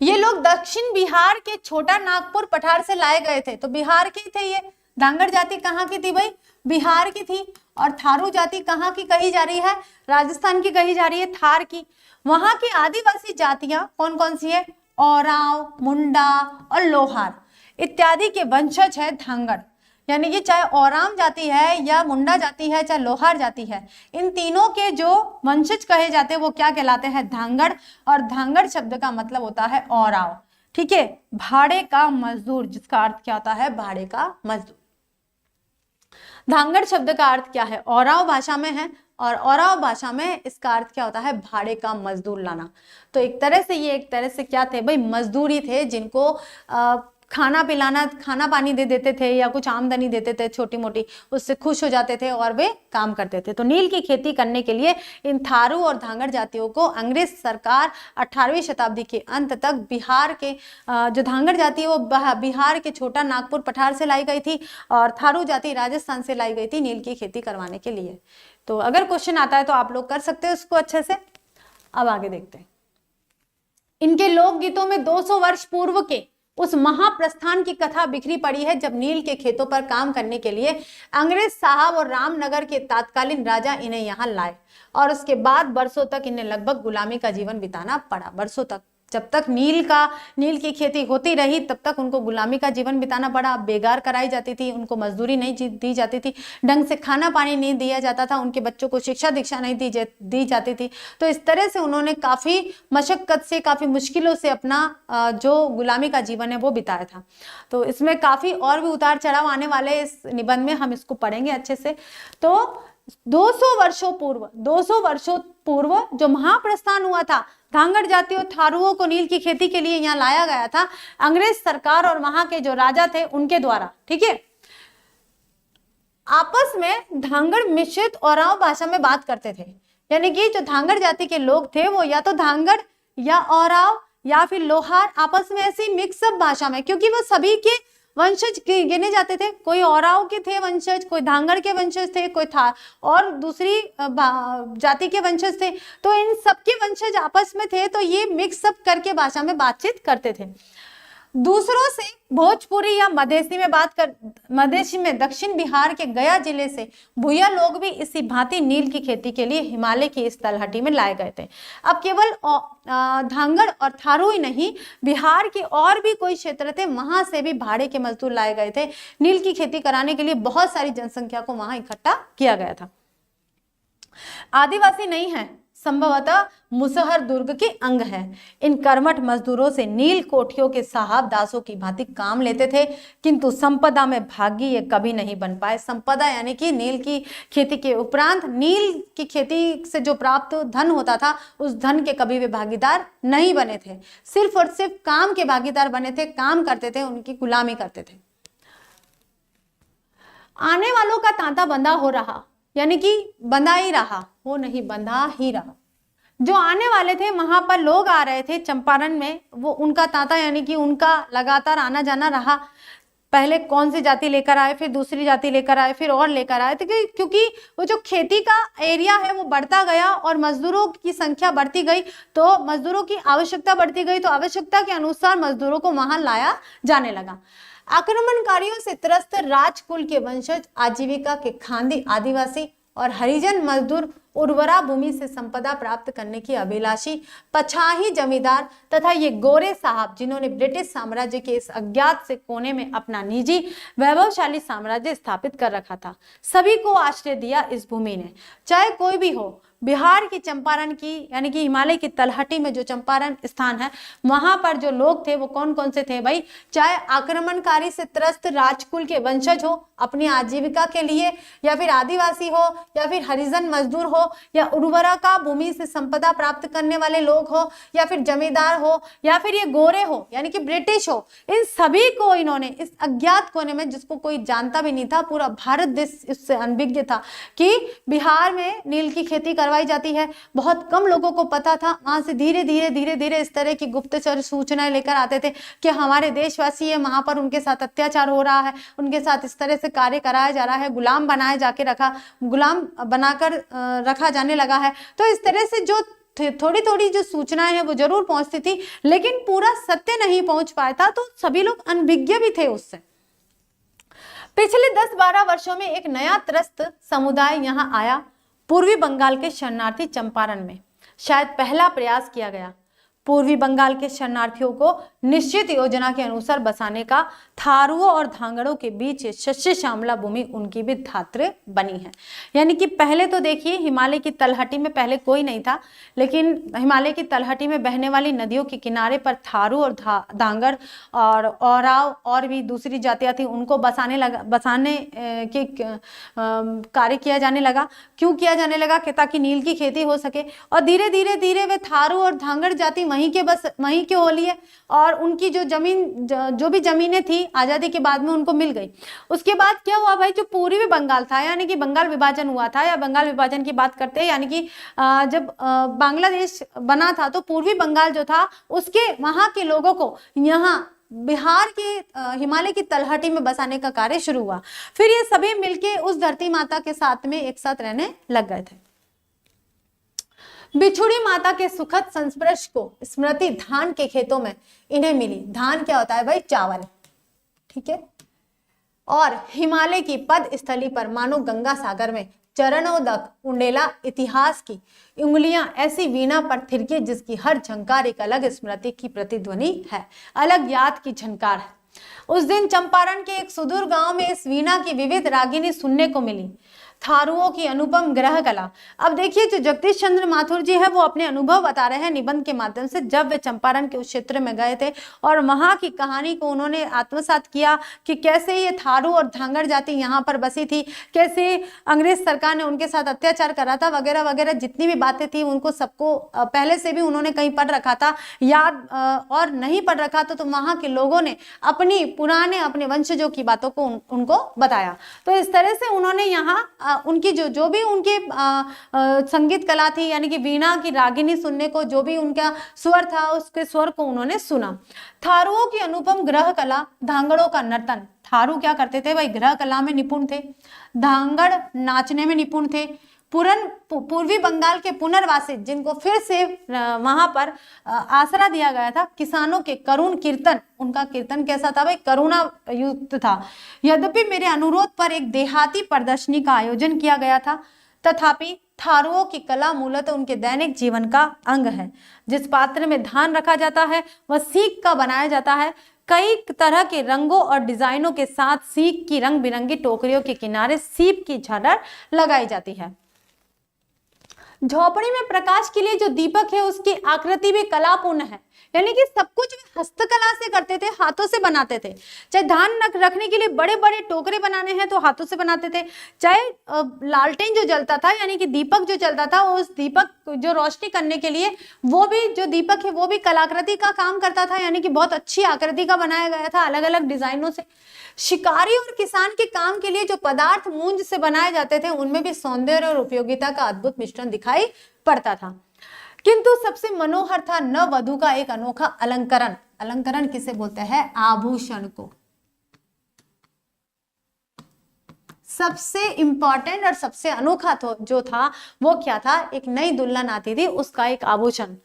S1: ये लोग दक्षिण बिहार के छोटा नागपुर पठार से लाए गए थे, तो बिहार के थे ये। धांगड़ जाति कहाँ की थी भाई, बिहार की थी। और थारू जाति कहाँ की कही जा रही है, राजस्थान की कही जा रही है, थार की। वहां की आदिवासी जातियां कौन कौन सी है, ओराव, मुंडा और लोहार इत्यादि के वंशज है धांगड़। यानी कि चाहे ओराम जाति है या मुंडा जाति है, चाहे लोहार जाति है, इन तीनों के जो वंशज कहे जाते हैं वो क्या कहलाते हैं, धांगड़। और धांगड़ शब्द का मतलब होता है ओराव। ठीक है, भाड़े का मजदूर, जिसका अर्थ क्या होता है, भाड़े का मजदूर। धांगड़ शब्द का अर्थ क्या है, ओराव भाषा में है, और ओराव भाषा में इसका अर्थ क्या होता है, भाड़े का मजदूर लाना। तो एक तरह से ये एक तरह से क्या थे भाई, मजदूरी थे, जिनको खाना पिलाना, खाना पानी दे देते थे या कुछ आमदनी देते थे छोटी मोटी, उससे खुश हो जाते थे और वे काम करते थे। तो नील की खेती करने के लिए इन थारू और धांगड़ जातियों को अंग्रेज सरकार 18वीं शताब्दी के अंत तक बिहार के जो धांगड़ जाति है वो बिहार के छोटा नागपुर पठार से लाई गई थी, और थारू जाति राजस्थान से लाई गई थी नील की खेती करवाने के लिए। तो अगर क्वेश्चन आता है तो आप लोग कर सकते हो उसको अच्छे से। अब आगे देखते हैं। इनके लोकगीतों में 200 वर्ष पूर्व के उस महाप्रस्थान की कथा बिखरी पड़ी है, जब नील के खेतों पर काम करने के लिए अंग्रेज साहब और रामनगर के तत्कालीन राजा इन्हें यहाँ लाए, और उसके बाद बरसों तक इन्हें लगभग गुलामी का जीवन बिताना पड़ा। बरसों तक, जब तक नील की खेती होती रही तब तक उनको गुलामी का जीवन बिताना पड़ा। बेगार कराई जाती थी, उनको मजदूरी नहीं दी जाती थी, ढंग से खाना पानी नहीं दिया जाता था, उनके बच्चों को शिक्षा दीक्षा नहीं दी जाती थी। तो इस तरह से उन्होंने काफी मशक्कत से, काफी मुश्किलों से अपना जो गुलामी का जीवन है वो बिताया था। तो इसमें काफी और भी उतार चढ़ाव आने वाले इस निबंध में, हम इसको पढ़ेंगे अच्छे से। तो 200 वर्षों पूर्व जो महाप्रस्थान हुआ था, धांगड़ जाति और थारुओं को नील की खेती के लिए यहाँ लाया गया था अंग्रेज सरकार और वहां के जो राजा थे उनके द्वारा। ठीक है, आपस में धांगड़ मिश्रित ओराव भाषा में बात करते थे, यानी कि जो धांगड़ जाति के लोग थे वो या तो धांगड़ या ओराव या फिर लोहार आपस में ऐसी मिक्सअप भाषा में, क्योंकि वो सभी के वंशज गिने जाते थे। कोई ओराव के थे वंशज, कोई धांगड़ के वंशज थे, कोई था और दूसरी जाति के वंशज थे। तो इन सबके वंशज आपस में थे, तो ये मिक्सअप करके भाषा में बातचीत करते थे। दूसरों से भोजपुरी या मधेसी में दक्षिण बिहार के गया जिले से भूया लोग भी इसी भांति नील की खेती के लिए हिमालय की इस तलहटी में लाए गए थे। अब केवल धांगड़ और थारू ही नहीं, बिहार के और भी कोई क्षेत्र थे, वहां से भी भाड़े के मजदूर लाए गए थे। नील की खेती कराने के लिए बहुत सारी जनसंख्या को वहां इकट्ठा किया गया था। आदिवासी नहीं है, संभवतः मुसहर दुर्ग के अंग है। इन कर्मठ मजदूरों से नील कोठियों के साहब दासों की भांति काम लेते थे, किंतु संपदा में भागी ये कभी नहीं बन पाए। संपदा यानी कि नील की खेती के उपरांत नील की खेती से जो प्राप्त धन होता था, उस धन के कभी भी भागीदार नहीं बने थे। सिर्फ और सिर्फ काम के भागीदार बने थे, काम करते थे, उनकी गुलामी करते थे। आने वालों का तांता बंधा हो रहा, यानी कि बंधा ही रहा, वो नहीं बंधा ही रहा। जो आने वाले थे, वहां पर लोग आ रहे थे चंपारण में, वो उनका तांता यानी कि उनका लगातार आना जाना रहा। पहले कौन सी जाति लेकर आए, फिर दूसरी जाति लेकर आए, फिर और लेकर आए, तो क्योंकि वो जो खेती का एरिया है वो बढ़ता गया और मजदूरों की संख्या बढ़ती गई, तो मजदूरों की आवश्यकता बढ़ती गई, तो आवश्यकता के अनुसार मजदूरों को वहां लाया जाने लगा। आक्रमणकारियों से त्रस्त राजकुल के वंशज आजीविका के खांदी आदिवासी और हरिजन मजदूर उर्वरा भूमि से संपदा प्राप्त करने की अभिलाषी पछाही जमींदार तथा ये गोरे साहब जिन्होंने ब्रिटिश साम्राज्य के इस अज्ञात से कोने में अपना निजी वैभवशाली साम्राज्य स्थापित कर रखा था, सभी को आश्रय दिया इस भूमि ने। चाहे कोई भी हो, बिहार की चंपारण की यानी कि हिमालय की तलहटी में जो चंपारण स्थान है वहां पर जो लोग थे वो कौन कौन से थे भाई? चाहे आक्रमणकारी से त्रस्त राजकुल के वंशज हो अपनी आजीविका के लिए, या फिर आदिवासी हो, या फिर हरिजन मजदूर हो, या उर्वरा का भूमि से संपदा प्राप्त करने वाले लोग हो, या फिर जमींदार हो, या फिर ये गोरे हो यानी कि ब्रिटिश हो, इन सभी को इन्होंने इस अज्ञात कोने में, जिसको कोई जानता भी नहीं था, पूरा भारत देश इससे अनभिज्ञ था कि बिहार में नील की खेती करवाई जाती है, बहुत कम लोगों को पता था। वहां से धीरे धीरे इस तरह की गुप्तचर सूचनाएं लेकर आते थे कि हमारे देशवासी है, वहां पर उनके साथ अत्याचार हो रहा है, उनके साथ इस तरह से कार्य कराया जा रहा है, गुलाम बनाकर रखा जाने लगा है। तो इस तरह से जो थोड़ी थोड़ी जो सूचनाएं हैं वो जरूर पहुंचती थी, लेकिन पूरा सत्य नहीं पहुंच पाया था, तो सभी लोग अनभिज्ञ भी थे उससे। पिछले 10-12 वर्षों में एक नया त्रस्त समुदाय यहाँ आया, पूर्वी बंगाल के शरणार्थी चंपारण में शायद पहला प्रयास किया गया। पूर्वी बंगाल के शरणार्थियों को निश्चित योजना के अनुसार बसाने का थारुओं और धांगड़ों के बीच शस्य श्यामला भूमि उनकी भी धात्र बनी है। यानी कि पहले तो देखिए हिमालय की तलहटी में पहले कोई नहीं था, लेकिन हिमालय की तलहटी में बहने वाली नदियों के किनारे पर थारू और धांगड़ और औराव और भी दूसरी जातियां थी, उनको बसाने के कार्य किया जाने लगा। क्यों किया जाने लगा? कि ताकि नील की खेती हो सके। और धीरे धीरे वे थारू और धांगड़ जाति वहीं के हो लिए, और उनकी जो भी जमीनें थी आजादी के बाद में उनको मिल गई। उसके बाद क्या हुआ भाई? जो पूर्वी बंगाल था, यानी कि बंगाल विभाजन हुआ था, या बंगाल विभाजन की बात करते हैं, यानी कि जब बांग्लादेश बना था तो पूर्वी बंगाल जो था उसके वहां के लोगों को यहाँ बिहार के हिमालय की तलहटी में बसाने का कार्य शुरू हुआ। फिर ये सभी मिलके उस धरती माता के साथ में एक साथ रहने लग गए थे। बिछुड़ी माता के सुखद संस्पर्श को स्मृति धान के खेतों में इन्हें मिली। धान क्या होता है भाई? चावल, ठीक है। और हिमालय की पद स्थली पर मानो गंगा सागर में चरणोदक उंडेला इतिहास की उंगलियां ऐसी वीणा पर थिरकी जिसकी हर झंकार एक अलग स्मृति की प्रतिध्वनि है, अलग याद की झंकार है। उस दिन चंपारण के एक सुदूर गांव में इस वीणा की विविध रागिनी सुनने को मिली, थारुओं की अनुपम ग्रह कला। अब देखिए जो जगदीश चंद्र माथुर जी है वो अपने अनुभव बता रहे हैं निबंध के माध्यम से, जब वे चंपारण के उस क्षेत्र में गए थे और वहां की कहानी को उन्होंने आत्मसात किया कि कैसे ये थारू और धांगड़ जाति यहाँ पर बसी थी, कैसे अंग्रेज सरकार ने उनके साथ अत्याचार करा था, वगैरह वगैरह जितनी भी बातें थी उनको सबको पहले से भी उन्होंने कहीं पढ़ रखा था, याद और नहीं पढ़ रखा तो वहां के लोगों ने अपने वंशजों की बातों को उनको बताया। तो इस तरह से उन्होंने यहाँ उनकी जो भी उनके संगीत कला थी, यानी कि वीणा की रागिनी सुनने को, जो भी उनका स्वर था उसके स्वर को उन्होंने सुना। थारुओं की अनुपम ग्रह कला, धांगड़ों का नर्तन। थारू क्या करते थे भाई? ग्रह कला में निपुण थे, धांगड़ नाचने में निपुण थे। पूर्वी बंगाल के पुनर्वासित जिनको फिर से वहां पर आसरा दिया गया था, किसानों के करुण कीर्तन, उनका कीर्तन कैसा था भाई? करुणा युक्त था। यद्यपि मेरे अनुरोध पर एक देहाती प्रदर्शनी का आयोजन किया गया था, तथापि थारुओं की कला मूलतः उनके दैनिक जीवन का अंग है। जिस पात्र में धान रखा जाता है वह सीक का बनाया जाता है। कई तरह के रंगों और डिजाइनों के साथ सीक की रंग बिरंगी टोकरियों के किनारे सीप की झालर लगाई जाती है। झोपड़ी में प्रकाश के लिए जो दीपक है उसकी आकृति भी कलापूर्ण है, यानी कि सब कुछ हस्तकला से करते थे, हाथों से बनाते थे। चाहे धान रखने के लिए बड़े बड़े टोकरे बनाने हैं तो हाथों से बनाते थे, चाहे लालटेन जो जलता था यानी कि दीपक जो जलता था, उस दीपक जो रोशनी करने के लिए वो भी जो दीपक है वो भी कलाकृति का काम करता था, यानी कि बहुत अच्छी आकृति का बनाया गया था अलग अलग डिजाइनों से। शिकारी और किसान के काम के लिए जो पदार्थ मूंज से बनाए जाते थे उनमें भी सौंदर्य और उपयोगिता का अद्भुत मिश्रण दिखाई पड़ता था। किंतु सबसे मनोहर था नववधु का एक अनोखा अलंकरण। अलंकरण किसे बोलते हैं? आभूषण को। सबसे इंपॉर्टेंट और सबसे अनोखा जो था वो क्या था? एक नई दुल्हन आती थी उसका एक आभूषण।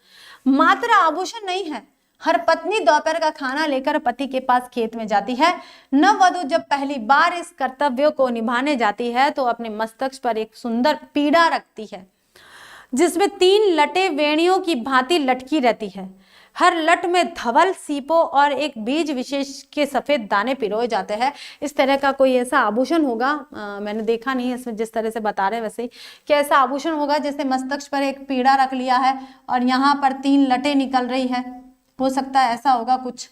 S1: मात्र आभूषण नहीं है, हर पत्नी दोपहर का खाना लेकर पति के पास खेत में जाती है। नववधु जब पहली बार इस कर्तव्य को निभाने जाती है तो अपने मस्तक पर एक सुंदर पीढ़ा रखती है जिसमें 3 लटें वेणियों की भांति लटकी रहती है। हर लट में धवल सीपों और एक बीज विशेष के सफेद दाने पिरोए जाते हैं। इस तरह का कोई ऐसा आभूषण होगा, मैंने देखा नहीं है इसमें, जिस तरह से बता रहे हैं वैसे ही, कि ऐसा आभूषण होगा जैसे मस्तक पर एक पीढ़ा रख लिया है और यहाँ पर 3 लटें निकल रही है, हो सकता है ऐसा होगा कुछ।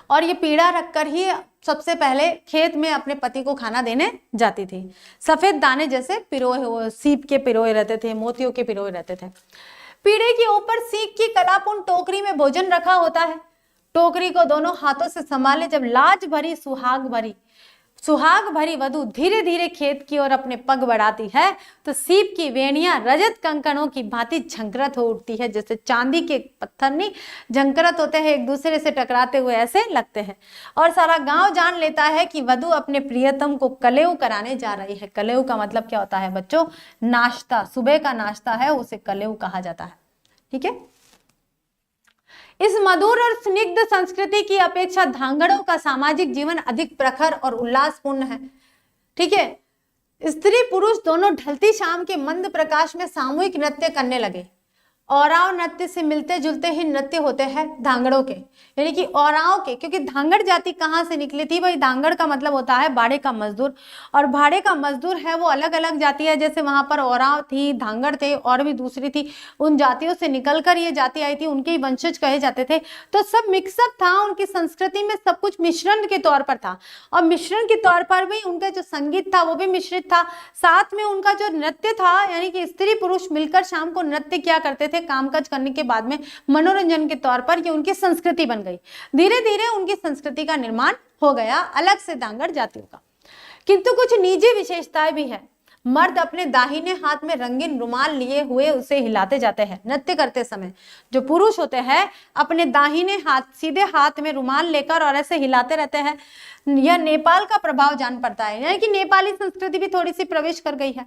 S1: और ये पीढ़ा रखकर ही सबसे पहले खेत में अपने पति को खाना देने जाती थी। सफेद दाने जैसे पिरोए, सीप के पिरोए रहते थे, मोतियों के पिरोए रहते थे। पीढ़े के ऊपर सीख की कलापूर्ण टोकरी में भोजन रखा होता है। टोकरी को दोनों हाथों से संभाले जब लाज भरी सुहाग भरी वधु धीरे धीरे खेत की ओर अपने पग बढ़ाती है तो सीप की वेणियां रजत कंकणों की भांति झंकृत हो उठती है, जैसे चांदी के पत्थर नहीं झंकृत होते हैं, एक दूसरे से टकराते हुए ऐसे लगते हैं। और सारा गांव जान लेता है कि वधु अपने प्रियतम को कलेऊ कराने जा रही है। कलेऊ का मतलब क्या होता है बच्चों? नाश्ता, सुबह का नाश्ता है, उसे कलेऊ कहा जाता है। ठीक है। इस मधुर और स्निग्ध संस्कृति की अपेक्षा धांगड़ों का सामाजिक जीवन अधिक प्रखर और उल्लासपूर्ण है। ठीक है। स्त्री पुरुष दोनों ढलती शाम के मंद प्रकाश में सामूहिक नृत्य करने लगे। औराव नृत्य से मिलते जुलते ही नृत्य होते हैं धांगड़ों के, यानी कि औराव के, क्योंकि धांगड़ जाति कहाँ से निकली थी भाई? धांगड़ का मतलब होता है भाड़े का मजदूर, और भाड़े का मजदूर है वो अलग अलग जाति है। जैसे वहां पर औराव थी, धांगड़ थे और भी दूसरी थी, उन जातियों से निकलकर ये जाति आई थी, उनके ही वंशज कहे जाते थे। तो सब मिक्सअप था, उनकी संस्कृति में सब कुछ मिश्रण के तौर पर था, और मिश्रण के तौर पर भी उनका जो संगीत था वो भी मिश्रित था। साथ में उनका जो नृत्य था, यानी कि स्त्री पुरुष मिलकर शाम को नृत्य किया करते थे कामकाज करने के बाद में मनोरंजन के तौर पर। ये उनकी संस्कृति बन गई। धीरे धीरे उनकी संस्कृति का निर्माण हो गया अलग से धांगड़ जातियों का। किंतु कुछ निजी विशेषताएं भी है। मर्द अपने दाहिने हाथ में रंगीन रुमाल लिए हुए उसे हिलाते जाते हैं नृत्य करते समय। जो पुरुष होते हैं अपने दाहिने हाथ, सीधे हाथ में रुमाल लेकर और ऐसे हिलाते रहते हैं। यह नेपाल का प्रभाव जान पड़ता है, यानी कि नेपाली संस्कृति भी थोड़ी सी प्रवेश कर गई है।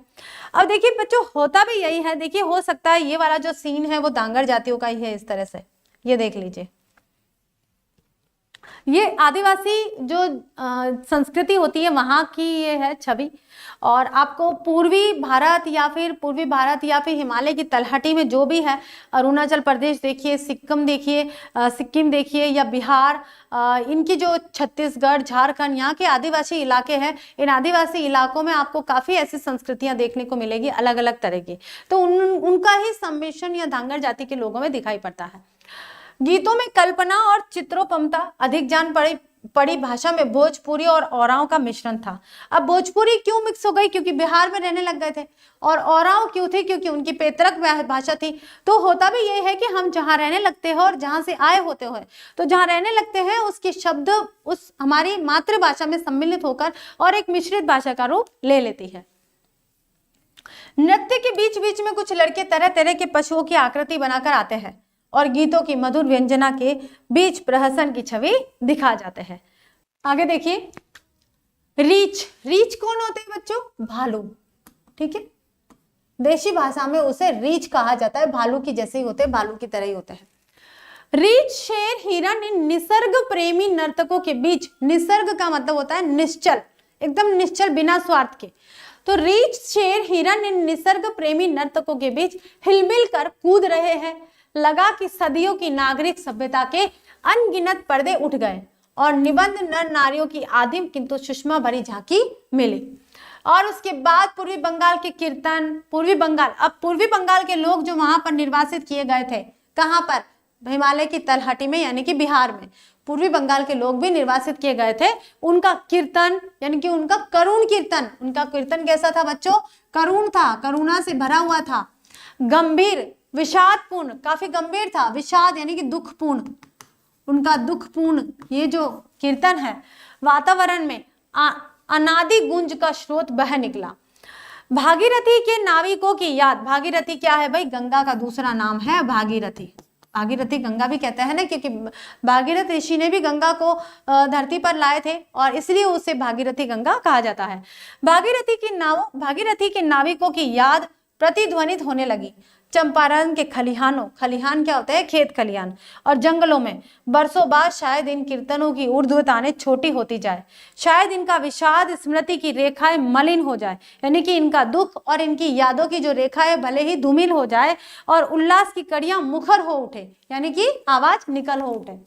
S1: अब देखिए बच्चों, होता भी यही है। देखिए, हो सकता है ये वाला जो सीन है वो धांगड़ जातियों का ही है। इस तरह से ये देख लीजिए, ये आदिवासी जो संस्कृति होती है वहां की ये है छवि। और आपको पूर्वी भारत या फिर हिमालय की तलहटी में जो भी है, अरुणाचल प्रदेश देखिए, सिक्किम देखिए या बिहार, इनकी जो छत्तीसगढ़, झारखंड, यहाँ के आदिवासी इलाके हैं, इन आदिवासी इलाकों में आपको काफी ऐसी संस्कृतियां देखने को मिलेगी अलग अलग तरह की। तो उनका ही सम्मिश्रण या धांगड़ जाति के लोगों में दिखाई पड़ता है। गीतों में कल्पना और चित्रोपमता अधिक जान पड़ी भाषा में भोजपुरी और औराव का मिश्रण था। अब भोजपुरी क्यों मिक्स हो गई? क्योंकि बिहार में रहने लग गए थे। और औराव क्यों थे? क्योंकि उनकी पैतृक भाषा थी। तो होता भी ये है कि हम जहाँ रहने लगते हैं और जहाँ से आए होते हैं, तो जहाँ रहने लगते हैं उसके शब्द उस हमारी मातृभाषा में सम्मिलित होकर और एक मिश्रित भाषा का रूप ले लेती है। नृत्य के बीच बीच में कुछ लड़के तरह तरह के पशुओं की आकृति बनाकर आते हैं और गीतों की मधुर व्यंजना के बीच प्रहसन की छवि दिखा जाते हैं। आगे देखिए, रीछ कौन होते हैं बच्चों? भालू। ठीक है, देशी भाषा में उसे रीछ कहा जाता है। भालू की जैसे ही होते हैं, भालू की तरह ही होते हैं। रीछ, शेर, हिरण इन निसर्ग प्रेमी नर्तकों के बीच, निसर्ग का मतलब होता है निश्चल, एकदम निश्चल, बिना स्वार्थ के। तो रीछ, शेर, हिरण इन निसर्ग प्रेमी नर्तकों के बीच हिलमिल कर कूद रहे हैं। लगा कि सदियों की नागरिक सभ्यता के अनगिनत पर्दे उठ गए और निबंध नर नारियों की आदिम किंतु सुषमा भरी झांकी मिली। और उसके बाद पूर्वी बंगाल के कीर्तन, पूर्वी बंगाल के लोग जो वहां पर निर्वासित किए गए थे, कहां पर? हिमालय की तलहटी में, यानी कि बिहार में पूर्वी बंगाल के लोग भी निर्वासित किए गए थे। उनका कीर्तन, यानी कि उनका करुण कीर्तन, उनका कीर्तन कैसा था बच्चों? करुण था, करुणा से भरा हुआ था, गंभीर, विषादपूर्ण, काफी गंभीर था। विषाद यानी कि दुखपूर्ण, उनका दुखपूर्ण ये जो कीर्तन है, वातावरण में अनादि गुंज का स्रोत बह निकला। भागीरथी के नाविकों की याद, भागीरथी क्या है भाई? गंगा का दूसरा नाम है भागीरथी। भागीरथी गंगा भी कहते हैं ना, क्योंकि भागीरथ ऋषि ने भी गंगा को धरती पर लाए थे और इसलिए उसे भागीरथी गंगा कहा जाता है। भागीरथी के नाविकों की याद प्रतिध्वनित होने लगी। चंपारण के खलिहानों, खलिहान क्या होता है, खेत खलिहान, और जंगलों में बरसों बाद शायद इन कीर्तनों की ऊर्ध्व ताने छोटी होती जाए, शायद इनका विषाद स्मृति की रेखाएं मलिन हो जाए, यानी कि इनका दुख और इनकी यादों की जो रेखाएं भले ही धूमिल हो जाए और उल्लास की कड़ियां मुखर हो उठे, यानी कि आवाज निकल हो उठे।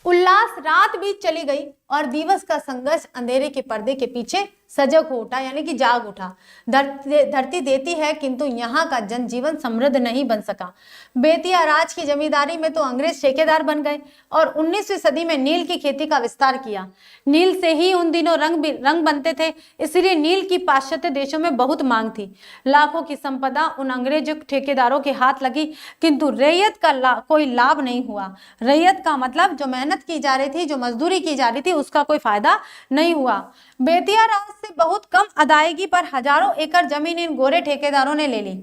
S1: उल्लास रात बीत चली गई और दिवस का संघर्ष अंधेरे के पर्दे के पीछे सजग हो उठा, यानी कि जाग उठा। धरती देती है किंतु यहाँ का जनजीवन समृद्ध नहीं बन सका। बेतिया राज की जमींदारी में तो अंग्रेज ठेकेदार बन गए और 19वीं सदी में नील की खेती का विस्तार किया। नील से ही उन दिनों रंग बनते थे, इसलिए नील की पाश्चात्य देशों में बहुत मांग थी। लाखों की संपदा उन अंग्रेज ठेकेदारों के हाथ लगी, किंतु रैयत का कोई लाभ नहीं हुआ। रैयत का मतलब जो मेहनत की जा रही थी, जो मजदूरी की जा रही थी, उसका कोई फायदा नहीं हुआ। बेतिया राज से बहुत कम अदायगी पर हजारों एकड़ जमीन इन गोरे ठेकेदारों ने ले ली।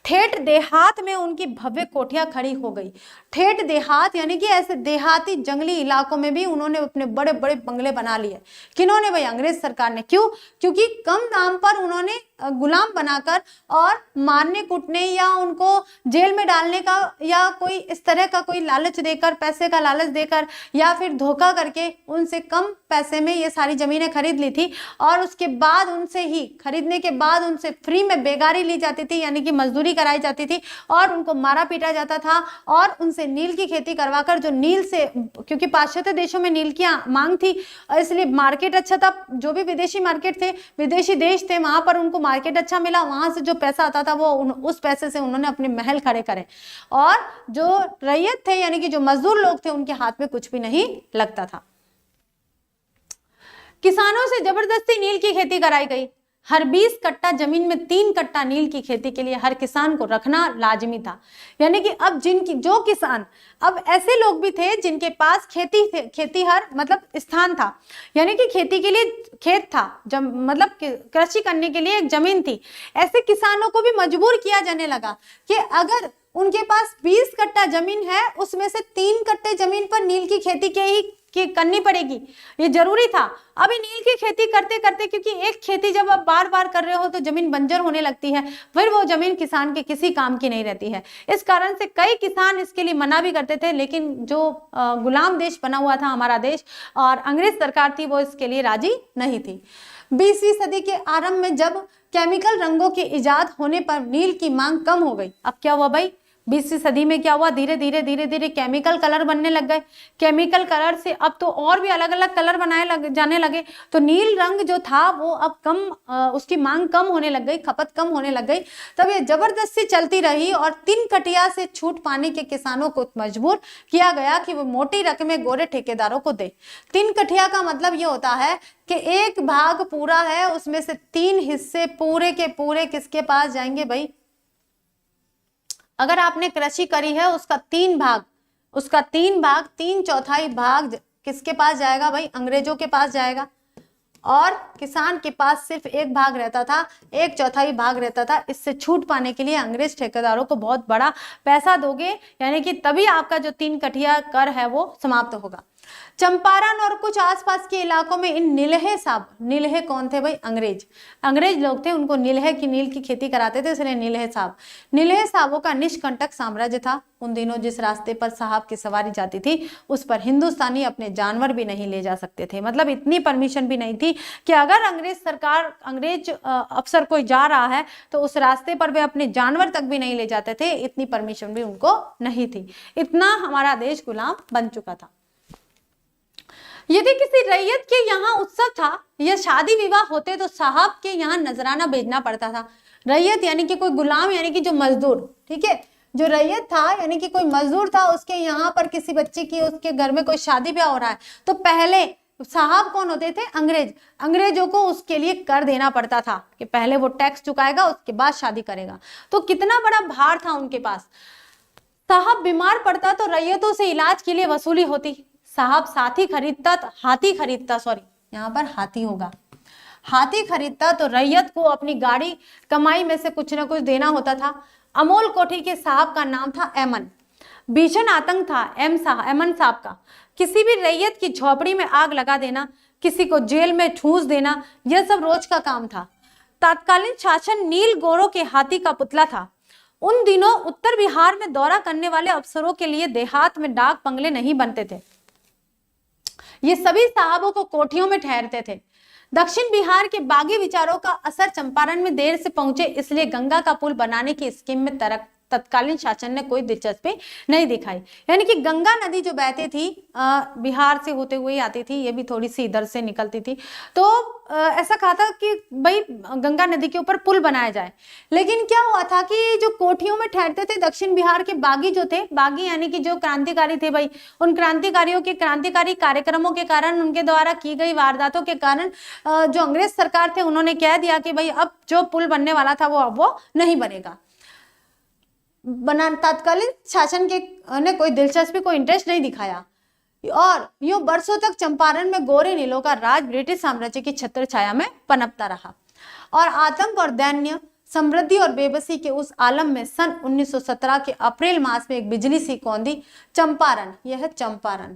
S1: ठेठ देहात में उनकी भव्य कोठियां खड़ी हो गई। ठेठ देहात यानी कि ऐसे देहाती जंगली इलाकों में भी उन्होंने अपने बड़े बड़े बंगले बना लिए। किन्होंने भाई? अंग्रेज सरकार ने। क्यों? क्योंकि कम दाम पर उन्होंने गुलाम बनाकर और मारने कूटने या उनको जेल में डालने का या कोई इस तरह का कोई लालच देकर, पैसे का लालच देकर या फिर धोखा करके उनसे कम पैसे में ये सारी जमीनें खरीद ली थी और उसके बाद उनसे ही खरीदने के बाद उनसे फ्री में बेगारी ली जाती थी, यानी कि मजदूरी कराई जाती थी और उनको मारा पीटा जाता था और उनसे नील की खेती करवाकर, जो नील से, क्योंकि पाश्चात्य देशों में नील की मांग थी और इसलिए मार्केट अच्छा था, जो भी विदेशी मार्केट थे, विदेशी देश थे, वहां पर उनको मार्केट अच्छा मिला, वहां से जो पैसा आता था वो उस पैसे से उन्होंने अपने महल खड़े करे और जो रैयत थे यानी कि जो मजदूर लोग थे उनके हाथ में कुछ भी नहीं लगता था। किसानों से जबरदस्ती नील की खेती कराई गई। हर 20 कट्टा जमीन में 3 कट्टा नील की खेती के लिए हर किसान को रखना लाजमी था। यानी कि अब जो किसान, अब ऐसे लोग भी थे जिनके पास खेतीहर मतलब स्थान था, यानी कि खेती के लिए खेत था, मतलब कृषि करने के लिए एक जमीन थी। ऐसे किसानों को भी मजबूर किया जाने लगा कि अगर उनके पास 20 कट्टा जमीन है, उसमें से 3 कट्टे जमीन पर नील की खेती करनी पड़ेगी, ये जरूरी था। अब नील की खेती करते करते, क्योंकि एक खेती जब आप बार बार कर रहे हो तो जमीन बंजर होने लगती है, फिर वो जमीन किसान के किसी काम की नहीं रहती है। इस कारण से कई किसान इसके लिए मना भी करते थे, लेकिन जो गुलाम देश बना हुआ था हमारा देश और अंग्रेज सरकार थी, वो इसके लिए राजी नहीं थी। 20वीं सदी के आरंभ में जब केमिकल रंगों के इजाद होने पर नील की मांग कम हो गई। अब क्या हुआ भाई? 20वीं सदी में क्या हुआ? धीरे धीरे केमिकल कलर बनने लग गए। केमिकल कलर से अब तो और भी अलग अलग कलर बनाए जाने लगे, तो नील रंग जो था वो अब कम, उसकी मांग कम होने लग गई, खपत कम होने लग गई। तब ये जबरदस्ती चलती रही और 3 कटिया से छूट पाने के किसानों को मजबूर किया गया कि वो मोटी रकमें गोरे ठेकेदारों को दे। 3 कटिया का मतलब ये होता है कि एक भाग पूरा है, उसमें से 3 हिस्से पूरे के पूरे किसके पास जाएंगे भाई? अगर आपने कृषि करी है उसका 3 भाग, 3/4 भाग किसके पास जाएगा भाई? अंग्रेजों के पास जाएगा। और किसान के पास सिर्फ 1 भाग रहता था, 1/4 भाग रहता था। इससे छूट पाने के लिए अंग्रेज ठेकेदारों को बहुत बड़ा पैसा दोगे, यानी कि तभी आपका जो 3 कटिया कर है वो समाप्त होगा। चंपारण और कुछ आसपास के इलाकों में इन नीलहे साहब, नीलहे कौन थे भाई? अंग्रेज लोग थे, उनको नील की खेती कराते थे, इसलिए नीलहे साहबों का निष्कंटक साम्राज्य था। उन दिनों जिस रास्ते पर साहब की सवारी जाती थी उस पर हिंदुस्तानी अपने जानवर भी नहीं ले जा सकते थे। मतलब इतनी परमिशन भी नहीं थी कि अगर अंग्रेज अफसर कोई जा रहा है तो उस रास्ते पर वे अपने जानवर तक भी नहीं ले जाते थे, इतनी परमिशन भी उनको नहीं थी। इतना हमारा देश गुलाम बन चुका था। यदि किसी रैयत के यहाँ उत्सव था या शादी विवाह होते तो साहब के यहाँ नजराना भेजना पड़ता था। रैयत यानी कि कोई गुलाम, यानी कि जो मजदूर, ठीक है, जो रैयत था यानी कि कोई मजदूर था, उसके यहाँ पर किसी बच्चे की, उसके घर में कोई शादी ब्याह हो रहा है तो पहले साहब कौन होते थे? अंग्रेजों को उसके लिए कर देना पड़ता था कि पहले वो टैक्स चुकाएगा, उसके बाद शादी करेगा। तो कितना बड़ा भार था उनके पास। साहब बीमार पड़ता तो रैयतों से इलाज के लिए वसूली होती। साहब हाथी खरीदता, सॉरी यहाँ पर हाथी होगा, हाथी खरीदता तो रैयत को अपनी गाड़ी कमाई में से कुछ ना कुछ देना होता था। अमोल कोठी के साहब का नाम था एमन। भीषण आतंक था एमन साहब का। किसी भी रैयत की झोपड़ी में आग लगा देना, किसी को जेल में ठूंस देना, यह सब रोज का काम था। तत्कालीन शासन नील गौरों के हाथी का पुतला था। उन दिनों उत्तर बिहार में दौरा करने वाले अफसरों के लिए देहात में डाक बंगले नहीं बनते थे। ये सभी साहबों को कोठियों में ठहरते थे। दक्षिण बिहार के बागी विचारों का असर चंपारण में देर से पहुंचे, इसलिए गंगा का पुल बनाने की स्कीम में तत्कालीन शासन ने कोई दिलचस्पी नहीं दिखाई। यानी कि गंगा नदी जो बहती थी बिहार से होते हुए आती थी, ये भी थोड़ी सी इधर से निकलती थी, तो ऐसा कहा था कि भाई गंगा नदी के ऊपर पुल बनाया जाए। लेकिन क्या हुआ था कि जो कोठियों में ठहरते थे दक्षिण बिहार के बागी जो थे, बागी यानी कि जो क्रांतिकारी थे भाई, उन क्रांतिकारियों के क्रांतिकारी कार्यक्रमों के कारण, उनके द्वारा की गई वारदातों के कारण जो अंग्रेज सरकार थे उन्होंने कह दिया कि भाई अब जो पुल बनने वाला था वो नहीं बनेगा। तत्कालीन शासन के ने कोई दिलचस्पी, कोई इंटरेस्ट नहीं दिखाया और यूं वर्षों तक चंपारण में गोरे नीलों का राज ब्रिटिश साम्राज्य की छत्र छाया में पनपता रहा और आतंक और दैन्य, समृद्धि और बेबसी के उस आलम में सन 1917 के अप्रैल मास में एक बिजली सी कौंधी चंपारण, यह है चंपारण।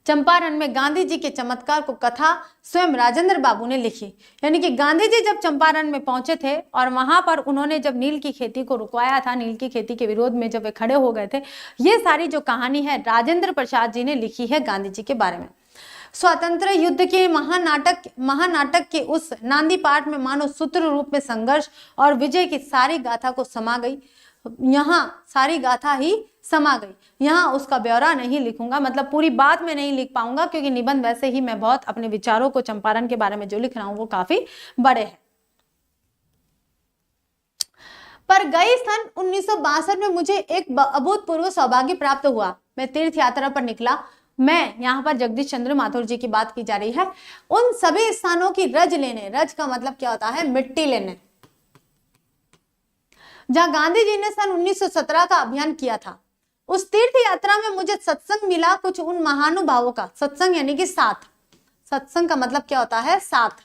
S1: चंपारण में गांधी जी के चमत्कार को कथा स्वयं राजेंद्र बाबू ने लिखी। यानी कि गांधी जी जब चंपारण में पहुंचे थे और वहां पर उन्होंने जब नील की खेती को रुकवाया था, नील की खेती के विरोध में जब वे खड़े हो गए थे, ये सारी जो कहानी है राजेंद्र प्रसाद जी ने लिखी है गांधी जी के बारे में। स्वतंत्र युद्ध के महानाटक के उस नांदी पाठ में मानो सूत्र रूप में संघर्ष और विजय की सारी गाथा को समा गई, यहाँ सारी गाथा ही समा गई। यहाँ उसका ब्यौरा नहीं लिखूंगा, मतलब पूरी बात में नहीं लिख पाऊंगा क्योंकि निबंध वैसे ही मैं बहुत अपने विचारों को चंपारण के बारे में जो लिख रहा हूं वो काफी बड़े हैं। पर गई सन 1962 में मुझे एक अभूतपूर्व सौभाग्य प्राप्त हुआ। मैं तीर्थ यात्रा पर निकला। मैं यहाँ पर जगदीश चंद्र माथुर जी की बात की जा रही है। उन सभी स्थानों की रज लेने, रज का मतलब क्या होता है, मिट्टी लेने, जहां गांधी जी ने सन 1917 का अभियान किया था। उस तीर्थ यात्रा में मुझे सत्संग मिला कुछ उन महानुभावों का। सत्संग यानी कि साथ, सत्संग का मतलब क्या होता है, साथ।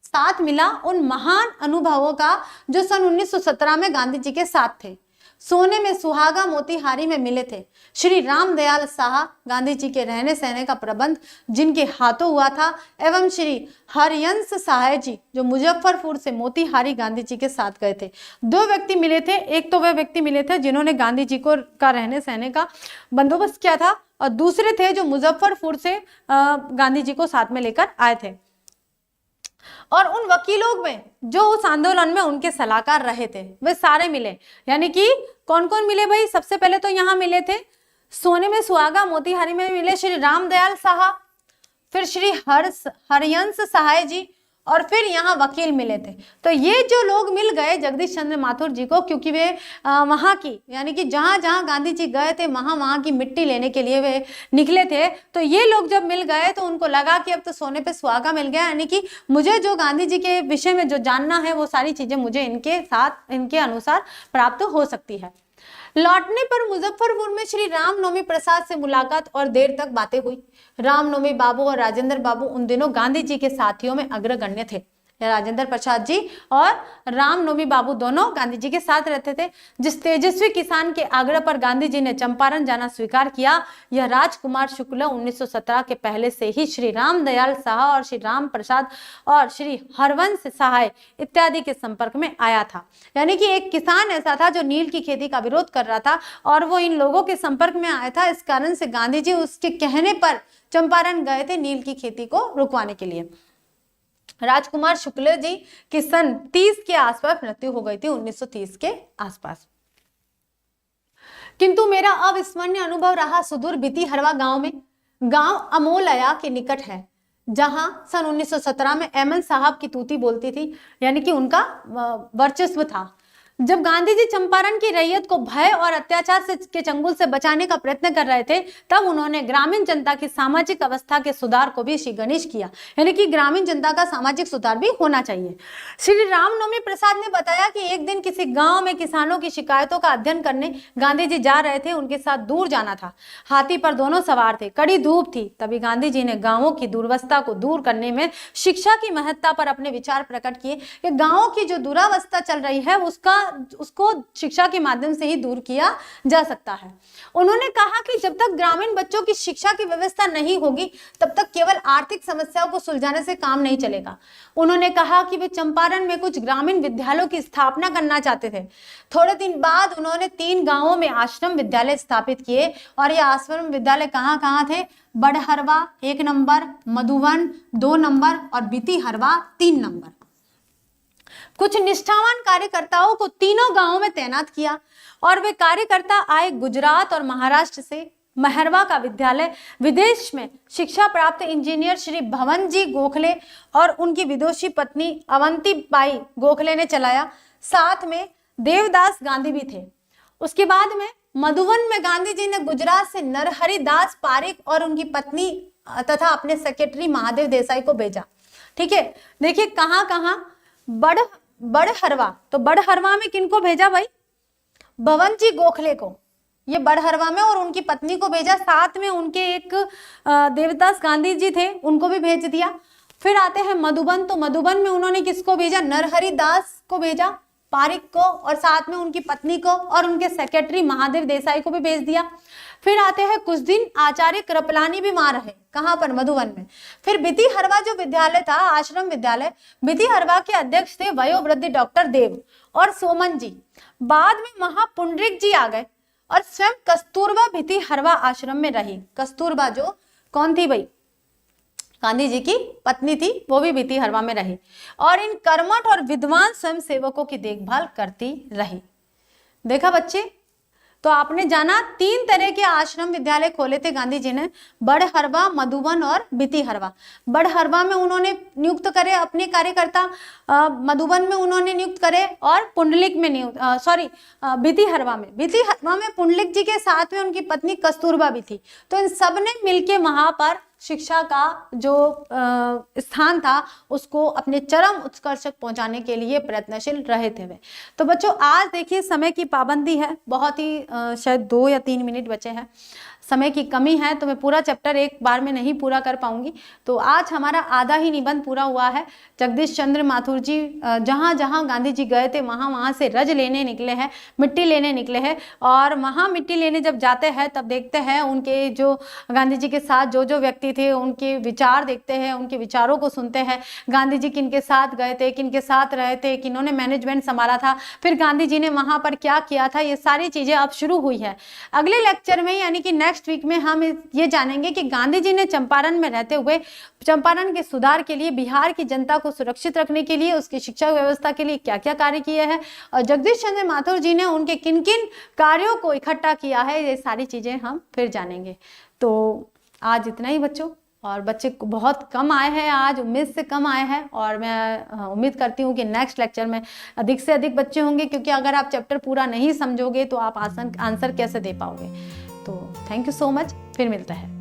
S1: साथ मिला उन महान अनुभवों का जो सन 1917 में गांधी जी के साथ थे। सोने में सुहागा मोतीहारी में मिले थे श्री राम दयाल साहा, गांधी जी के रहने सहने का प्रबंध जिनके हाथों हुआ था, एवं श्री हरियंश सहाय जी जो मुजफ्फरपुर से मोतीहारी गांधी जी के साथ गए थे। दो व्यक्ति मिले थे, एक तो वह व्यक्ति मिले थे जिन्होंने गांधी जी को का रहने सहने का बंदोबस्त किया था और दूसरे थे जो मुजफ्फरपुर से गांधी जी को साथ में लेकर आए थे। और उन वकीलों में जो उस आंदोलन में उनके सलाहकार रहे थे वे सारे मिले। यानी कि कौन कौन मिले भाई, सबसे पहले तो यहाँ मिले थे सोने में सुहागा मोतीहारी में मिले श्री रामदयाल साहा, फिर श्री हरियंश सहाय जी और फिर यहाँ वकील मिले थे। तो ये जो लोग मिल गए जगदीश चंद्र माथुर जी को, क्योंकि वे वहाँ की यानी कि जहाँ जहाँ गांधी जी गए थे वहाँ की मिट्टी लेने के लिए वे निकले थे। तो ये लोग जब मिल गए तो उनको लगा कि अब तो सोने पे सुहागा मिल गया, यानी कि मुझे जो गांधी जी के विषय में जो जानना है वो सारी चीजें मुझे इनके साथ इनके अनुसार प्राप्त हो सकती है। लौटने पर मुजफ्फरपुर में श्री रामनवमी प्रसाद से मुलाकात और देर तक बातें हुई। रामनवमी बाबू और राजेंद्र बाबू उन दिनों गांधी जी के साथियों में अग्रगण्य थे। राजेंद्र प्रसाद जी और रामनवमी बाबू दोनों गांधी जी के साथ रहते थे। जिस तेजस्वी किसान के आग्रह पर गांधी जी ने चंपारण जाना स्वीकार किया, यह राजकुमार शुक्ल 1917 के पहले से ही श्री रामदयाल साहा और श्री राम प्रसाद और श्री हरवंश सहाय इत्यादि के संपर्क में आया था। यानी कि एक किसान ऐसा था जो नील की खेती का विरोध कर रहा था और वो इन लोगों के संपर्क में आया था। इस कारण से गांधी जी उसके कहने पर चंपारण गए थे नील की खेती को रुकवाने के लिए। राजकुमार शुक्ल जी की सन 30 के आसपास मृत्यु हो गई थी, 1930 के आसपास। किंतु मेरा अविस्मरणीय अनुभव रहा सुदूर बीती हरवा गांव में। गांव अमोलया के निकट है, जहां सन 1917 में एमएन साहब की तूती बोलती थी, यानी कि उनका वर्चस्व था। जब गांधी जी चंपारण की रैयत को भय और अत्याचार के चंगुल से बचाने का प्रयत्न कर रहे थे, तब उन्होंने ग्रामीण जनता की सामाजिक अवस्था के सुधार को भी श्रीगणेश किया। यानी कि ग्रामीण जनता का सामाजिक सुधार भी होना चाहिए। श्री रामनवमी प्रसाद ने बताया कि एक दिन किसी गांव में किसानों की शिकायतों का अध्ययन करने गांधी जी जा रहे थे। उनके साथ दूर जाना था। हाथी पर दोनों सवार थे, कड़ी धूप थी। तभी गांधी जी ने गांवों की दुर्वस्था को दूर करने में शिक्षा की महत्ता पर अपने विचार प्रकट किए कि गांवों की जो दुरावस्था चल रही है उसका उसको शिक्षा के माध्यम से ही दूर किया जा सकता है। उन्होंने कहा कि जब तक ग्रामीण बच्चों की शिक्षा की व्यवस्था नहीं होगी तब तक केवल आर्थिक समस्याओं को सुलझाने से काम नहीं चलेगा। उन्होंने कहा कि वे चंपारण में कुछ ग्रामीण विद्यालयों की स्थापना करना चाहते थे। थोड़े दिन बाद उन्होंने 3 गांवों में आश्रम विद्यालय स्थापित किए और ये आश्रम विद्यालय कहाँ थे? बड़हरवा 1 नंबर, मधुबन 2 नंबर और बितिहरवा 3 नंबर। कुछ निष्ठावान कार्यकर्ताओं को तीनों गांवों में तैनात किया और वे कार्यकर्ता आए गुजरात और महाराष्ट्र से। महरवा का विद्यालय विदेश में शिक्षा प्राप्त इंजीनियर श्री भवनजी गोखले और उनकी विदुषी पत्नी अवंतीबाई गोखले ने चलाया। साथ में देवदास गांधी भी थे। उसके बाद में मधुबन में गांधी जी ने गुजरात से नरहरि दास पारिक और उनकी पत्नी तथा अपने सेक्रेटरी महादेव देसाई को भेजा। ठीक है, देखिए कहाँ बड़हरवा, तो बड़हरवा में किनको भेजा भाई? भवनजी गोखले को, ये बड़हरवा में, और उनकी पत्नी को भेजा। साथ में उनके एक देवदास गांधी जी थे, उनको भी भेज दिया। फिर आते हैं मधुबन, तो मधुबन में उन्होंने किसको भेजा? नरहरि दास को भेजा, पारिक को, और साथ में उनकी पत्नी को और उनके सेक्रेटरी महादेव देसाई को भी भेज दिया। फिर आते हैं कुछ दिन आचार्य कृपलानी भी वहां रहे। कहां पर? मधुबन में। फिर बितिहरवा जो विद्यालय था, आश्रम विद्यालय, बितिहरवा के अध्यक्ष थे वयोवृद्ध डॉक्टर देव और सोमन जी। बाद में महापुंडरिक जी आ गए और स्वयं कस्तूरबा बितिहरवा आश्रम में रही। कस्तूरबा जो कौन थी भाई? गांधी जी की पत्नी थी, वो भी बितिहरवा में रही और इन कर्मठ और विद्वान स्वयं सेवकों की देखभाल करती रही। देखा बच्चे, तो आपने जाना 3 तरह के आश्रम विद्यालय खोले थे गांधी जी ने, बड़हरवा, मधुबन और बितिहरवा। बड़हरवा में उन्होंने नियुक्त करे अपने कार्यकर्ता, मधुबन में उन्होंने नियुक्त करे और पुंडलिक में बितिहरवा में पुंडलिक जी के साथ में उनकी पत्नी कस्तूरबा भी थी। तो इन सब ने मिलके वहां पर शिक्षा का जो स्थान था उसको अपने चरम उत्कर्ष तक पहुंचाने के लिए प्रयत्नशील रहे थे वे। तो बच्चों आज देखिए समय की पाबंदी है, बहुत ही शायद 2 या 3 मिनट बचे हैं, समय की कमी है, तो मैं पूरा चैप्टर एक बार में नहीं पूरा कर पाऊंगी। तो आज हमारा आधा ही निबंध पूरा हुआ है। जगदीश चंद्र माथुर जी जहाँ जहाँ गांधी जी गए थे वहाँ से रज लेने निकले हैं, मिट्टी लेने निकले हैं, और वहाँ मिट्टी लेने जब जाते हैं तब देखते हैं उनके जो गांधी जी के साथ जो जो व्यक्ति थे उनके विचार देखते हैं, उनके विचारों को सुनते हैं। गांधी जी किनके साथ गए थे, किनके साथ रहे थे, किन्होंने मैनेजमेंट संभाला था, फिर गांधी जी ने वहाँ पर क्या किया था, ये सारी चीज़ें अब शुरू हुई है। अगले लेक्चर में यानी कि नेक्स्ट वीक में हम ये जानेंगे कि गांधी जी ने चंपारण में रहते हुए चंपारण के सुधार के लिए, बिहार की जनता को सुरक्षित रखने के लिए, उसकी शिक्षा व्यवस्था के लिए क्या क्या कार्य किए हैं, और जगदीश चंद्र माथुर जी ने उनके किन किन कार्यों को इकट्ठा किया है, ये सारी चीजें हम फिर जानेंगे। तो आज इतना ही बच्चों, और बच्चे बहुत कम आए हैं आज, उम्मीद से कम आए हैं, और मैं उम्मीद करती हूँ कि नेक्स्ट लेक्चर में अधिक से अधिक बच्चे होंगे, क्योंकि अगर आप चैप्टर पूरा नहीं समझोगे तो आप आंसर कैसे दे पाओगे। तो थैंक यू सो मच, फिर मिलता है।